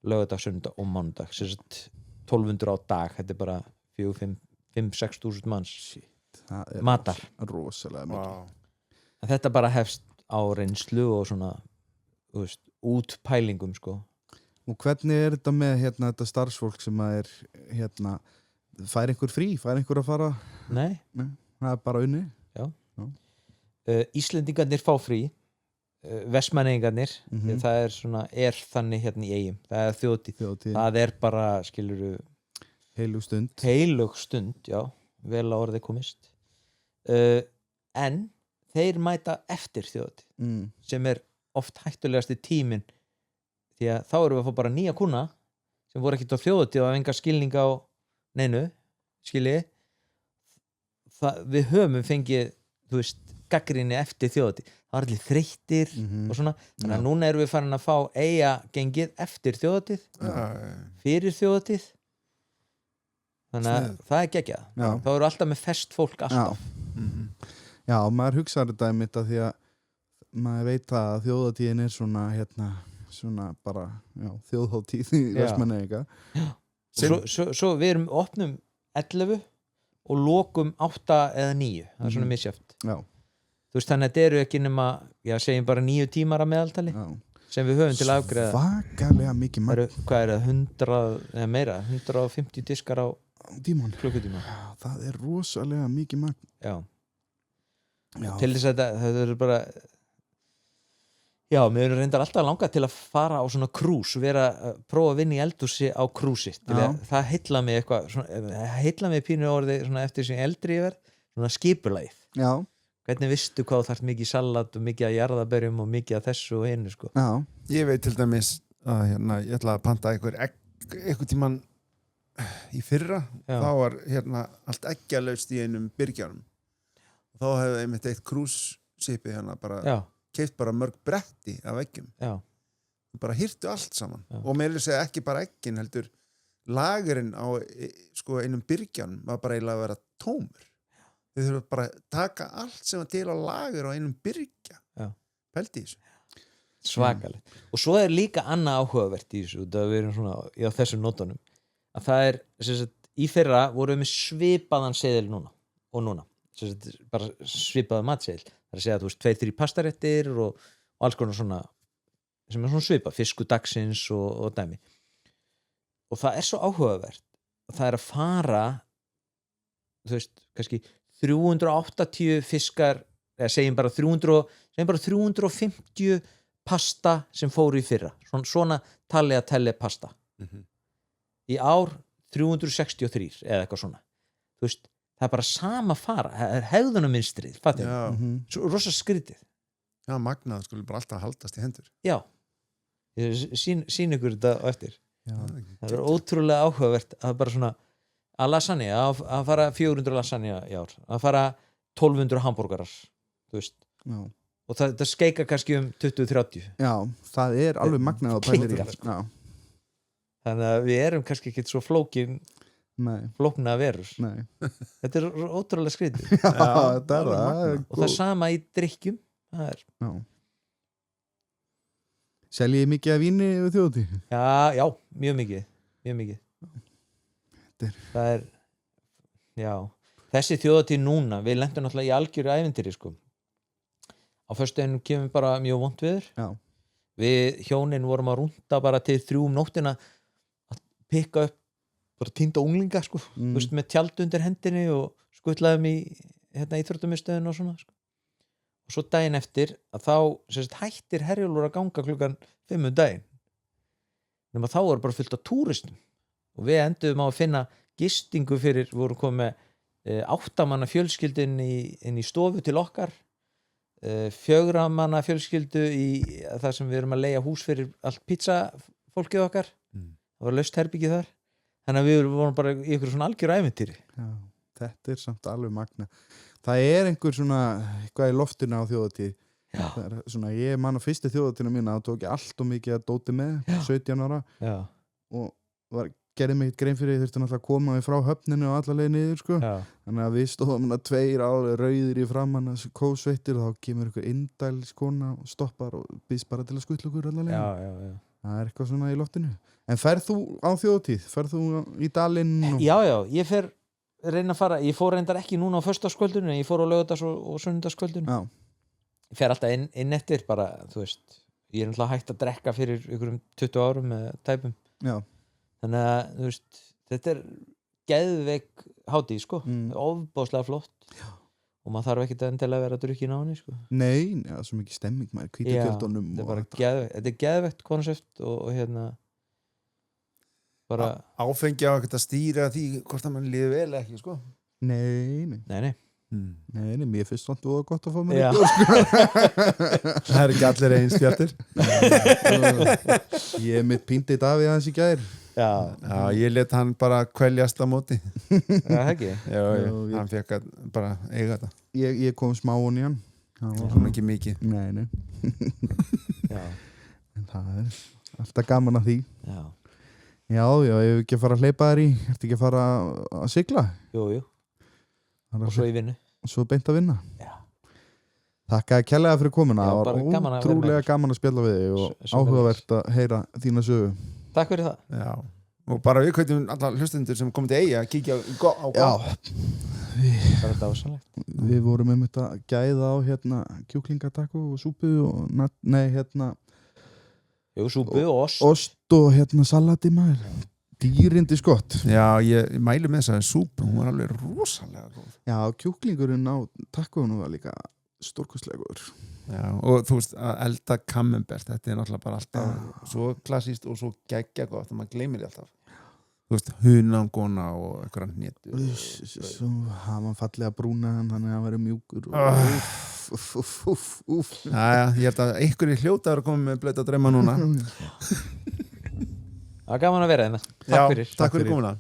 Speaker 3: laugardag, sunnudag og mánudag 1200 á dag, þetta bara 5-6 þúsund manns matar
Speaker 1: rosalega mikið
Speaker 3: en þetta bara hefst á reynslu og svona útpælingum sko.
Speaker 1: Og hvernig þetta með þetta starfsfólk sem að fær einhver frí, fær einhver að fara?
Speaker 3: Nei,
Speaker 1: það bara unni?
Speaker 3: Já. Íslendingarnir fá frí, Vestmannaeyingarnir, það er þannig í Eyjum, það er þjóðhátíð. Það er bara, skilurðu, heilög stund, já, vel á orðið komist. En þeir mæta eftir þjóðhátíð, sem er oft hættulegasti tíminn, því að þá erum við að fá bara nýja kúna sem voru ekkert á þjóðhátíð og enga skilning á neinu, skiljiði. Við höfum fengið, gagnrýni eftir þjóðhátíð. Það var allir þreyttir og svona. Þannig að núna erum við farin að fá Eyjagengið eftir þjóðhátíð, fyrir þjóðhátíð. Þannig að það er geggjað. Þá eru alltaf með fest fólk alltaf.
Speaker 1: Já, maður hugsaður þetta einmitt að því að maður veit að þjóðhátíðin er svona bara þjóðhátíð í Vestmannaeyinga.
Speaker 3: Svo við erum opnum 11 og lokum 8 eða 9, það er svona misjafnt. Þannig að þetta eru ekki nema, segjum bara 9 tímar að meðaltali sem við höfum til að afgreiða.
Speaker 1: Svakalega mikið magn.
Speaker 3: Hvað er það, 100 eða meira, 150 diskar á klukkutíma.
Speaker 1: Það er rosalega mikið magn.
Speaker 3: Já. Til þess að það eru bara mér erum reyndar alltaf langað til að fara á svona krús, prófa að vinna í eldhúsi á krúsi. Það heilla mig eitthvað, heilla mig pínu orðið svona eftir sem eldri ég verð, svona skipulagið. Já. Hvernig vistu hvað þú þarft mikið salat og mikið að jarðarberjum og mikið að þessu og einu sko.
Speaker 2: Já. Ég veit til dæmis að ég ætla að panta einhver tímann í fyrra. Þá var allt eggjalaust í einum byrgjarum. Þá hefði einmitt eitt krússipi bara keypt bara mörg bretti af eggjum. Bara hirtu allt saman. Og meira að segja ekki bara eggin heldur lagurinn á einum byrgjanum var bara eiginlega að vera tómur. Þið þurfum bara að taka allt sem var til á lagur á einum byrgja. Pældi í þessu.
Speaker 3: Svakalegt. Og svo er líka annað áhugavert í þessu, það við erum svona á þessum nótunum, að það er, í fyrra vorum við með svipaðan seðil núna. Bara svipaðan matseðil. Það er að segja að 2-3 pastaréttir og alls konar svona, sem er svona svipað, fiskur dagsins og dæmi. Og það er svo áhugavert, það er að fara, kannski 380 fiskar, eða segjum bara 350 pasta sem fóru í fyrra, svona tali að telja pasta. Í ár 363 eða eitthvað svona. Það er bara sama fara, það er hegðunarmynstrið, svo rosa skrítið.
Speaker 2: Já, magnað skulle bara alltaf haldast í hendur.
Speaker 3: Já, sín ykkur þetta á eftir. Það er ótrúlega áhugavert að bara svona að lasagna, að fara 400 lasagna í ár, að fara 1200 hambúrgarar, og það skeika kannski 20-30.
Speaker 1: Já, það er alveg magnað að pæla í því.
Speaker 3: Þannig að við erum kannski ekki svo flókna verur. Þetta er ótrúlega skrítið.
Speaker 1: Já, þetta er það.
Speaker 3: Og það sama í drykkjum.
Speaker 1: Seljið mikið af víni og þjóðhátíð?
Speaker 3: Já, mjög mikið. Það er, þessi þjóðhátíð núna, við lentum náttúrulega í algjöru ævintýri sko. Á föstudeginum kemur bara mjög vont veður. Við hjónin vorum að rúnda bara til 3 nóttina að pikka upp bara týnda unglinga sko, með tjald undir hendinni og skutlaðum í íþróttamiðstöðin og svona sko. Og svo daginn eftir að þá hættir Herjólfur að ganga klukkan 5 daginn. Nema þá voru bara fullt af túristum. Og við enduðum á að finna gistingu fyrir, vorum komið 8 manna fjölskyldu inn í stofu til okkar, 4 manna fjölskyldu í það sem við erum að leigja hús fyrir allt pizzafólkið okkar. Það var laust herbyggið þar. Þannig að við vorum bara í ykkur svona algjör ævintýri.
Speaker 1: Já, þetta er samt alveg magna. Það er einhver svona, eitthvað í loftinu á þjóðhátíð. Ég man á fyrstu þjóðhátíðina mína, þá tók ég allt og mikið að dóti með, 17 ára. Og var gerði mig grein fyrir þurfti náttúrulega að koma við frá höfninu og alla leið niður sko. Þannig að við stóðum 2 rauðir í framann kósveittir og þá kemur einhver indælskona og stoppar og býðst bara til að skutla okkur alla leið. Það eitthvað svona í loftinu. En ferð þú á þjóðatíð? Ferð þú í dalinn?
Speaker 3: Já, ég fer reyna að fara, ég fór reyndar ekki núna á föstudagskvöldinu, en ég fór á laugardags- og sunnudagskvöldinu. Ég fer alltaf inn eftir bara, þú veist, ég náttúrulega hægt að drekka fyrir ykkurum 20 árum með tæpum. Þannig að, þú veist, þetta geðveik hátíð, sko. Ofboðslega flott. Og maður þarf ekkert endilega að vera að drukka í náni, sko.
Speaker 1: Nei, það er svo mikið stemming maður, hvítatjöldunum.
Speaker 3: Þetta er geðveikt konsept og hérna bara
Speaker 2: áfengi á ekkert að stýra því hvort að mann líði vel ekki, sko.
Speaker 1: Nei, mér finnst svona og gott að fá mér ekki, sko.
Speaker 2: Það er ekki allir eins fjartir.
Speaker 1: Ég mitt píndi Davíð aðeins í gær.
Speaker 2: Já, ég let hann bara kveljast á móti.
Speaker 3: Já, ekki?
Speaker 2: Já, hann fekk að bara eiga þetta.
Speaker 1: Ég kom smá hún í hann.
Speaker 2: Það var ekki mikið.
Speaker 1: Nei. En það er alltaf gaman að því. Já, ég hef ekki að fara að hleypa þér í. Ertu ekki að fara að sigla?
Speaker 3: Jú. Og svo í vinnu.
Speaker 1: Og svo beint að vinna.
Speaker 3: Já.
Speaker 1: Þakka kærlega fyrir komuna. Það var ótrúlega gaman að spjalla við þig og áhugavert að heyra þína sögu.
Speaker 3: Takk fyrir það.
Speaker 2: Já. Og bara við hvetjum alla hlustendur sem komið til Eyja að kíkja á
Speaker 3: Það er dásanlegt.
Speaker 1: Við vorum þetta gæða á kjúklingatakku og súpu og
Speaker 3: súpu og ost.
Speaker 1: Ost og salati maður. Dýrindi skott.
Speaker 2: Já, ég mælu með þessari súpu, hún var alveg rosalega góð.
Speaker 1: Já, kjúklingurinn á takkuðunum var líka stórkostlega góður.
Speaker 2: Já, og þú veist að elda camembert, þetta er náttúrulega bara alltaf svo klassíst og svo geggja gott að maður gleymir því alltaf. Þú veist, hunangona og eitthvað hnetur.
Speaker 1: Svo hafa hann fallega brúnaðan þannig að hann verið mjúkur
Speaker 2: Jæja, ég held að einhverju hljótaður að koma með blauta drauma núna.
Speaker 3: Það var gaman að vera hérna. Takk fyrir.
Speaker 2: Takk fyrir komuna.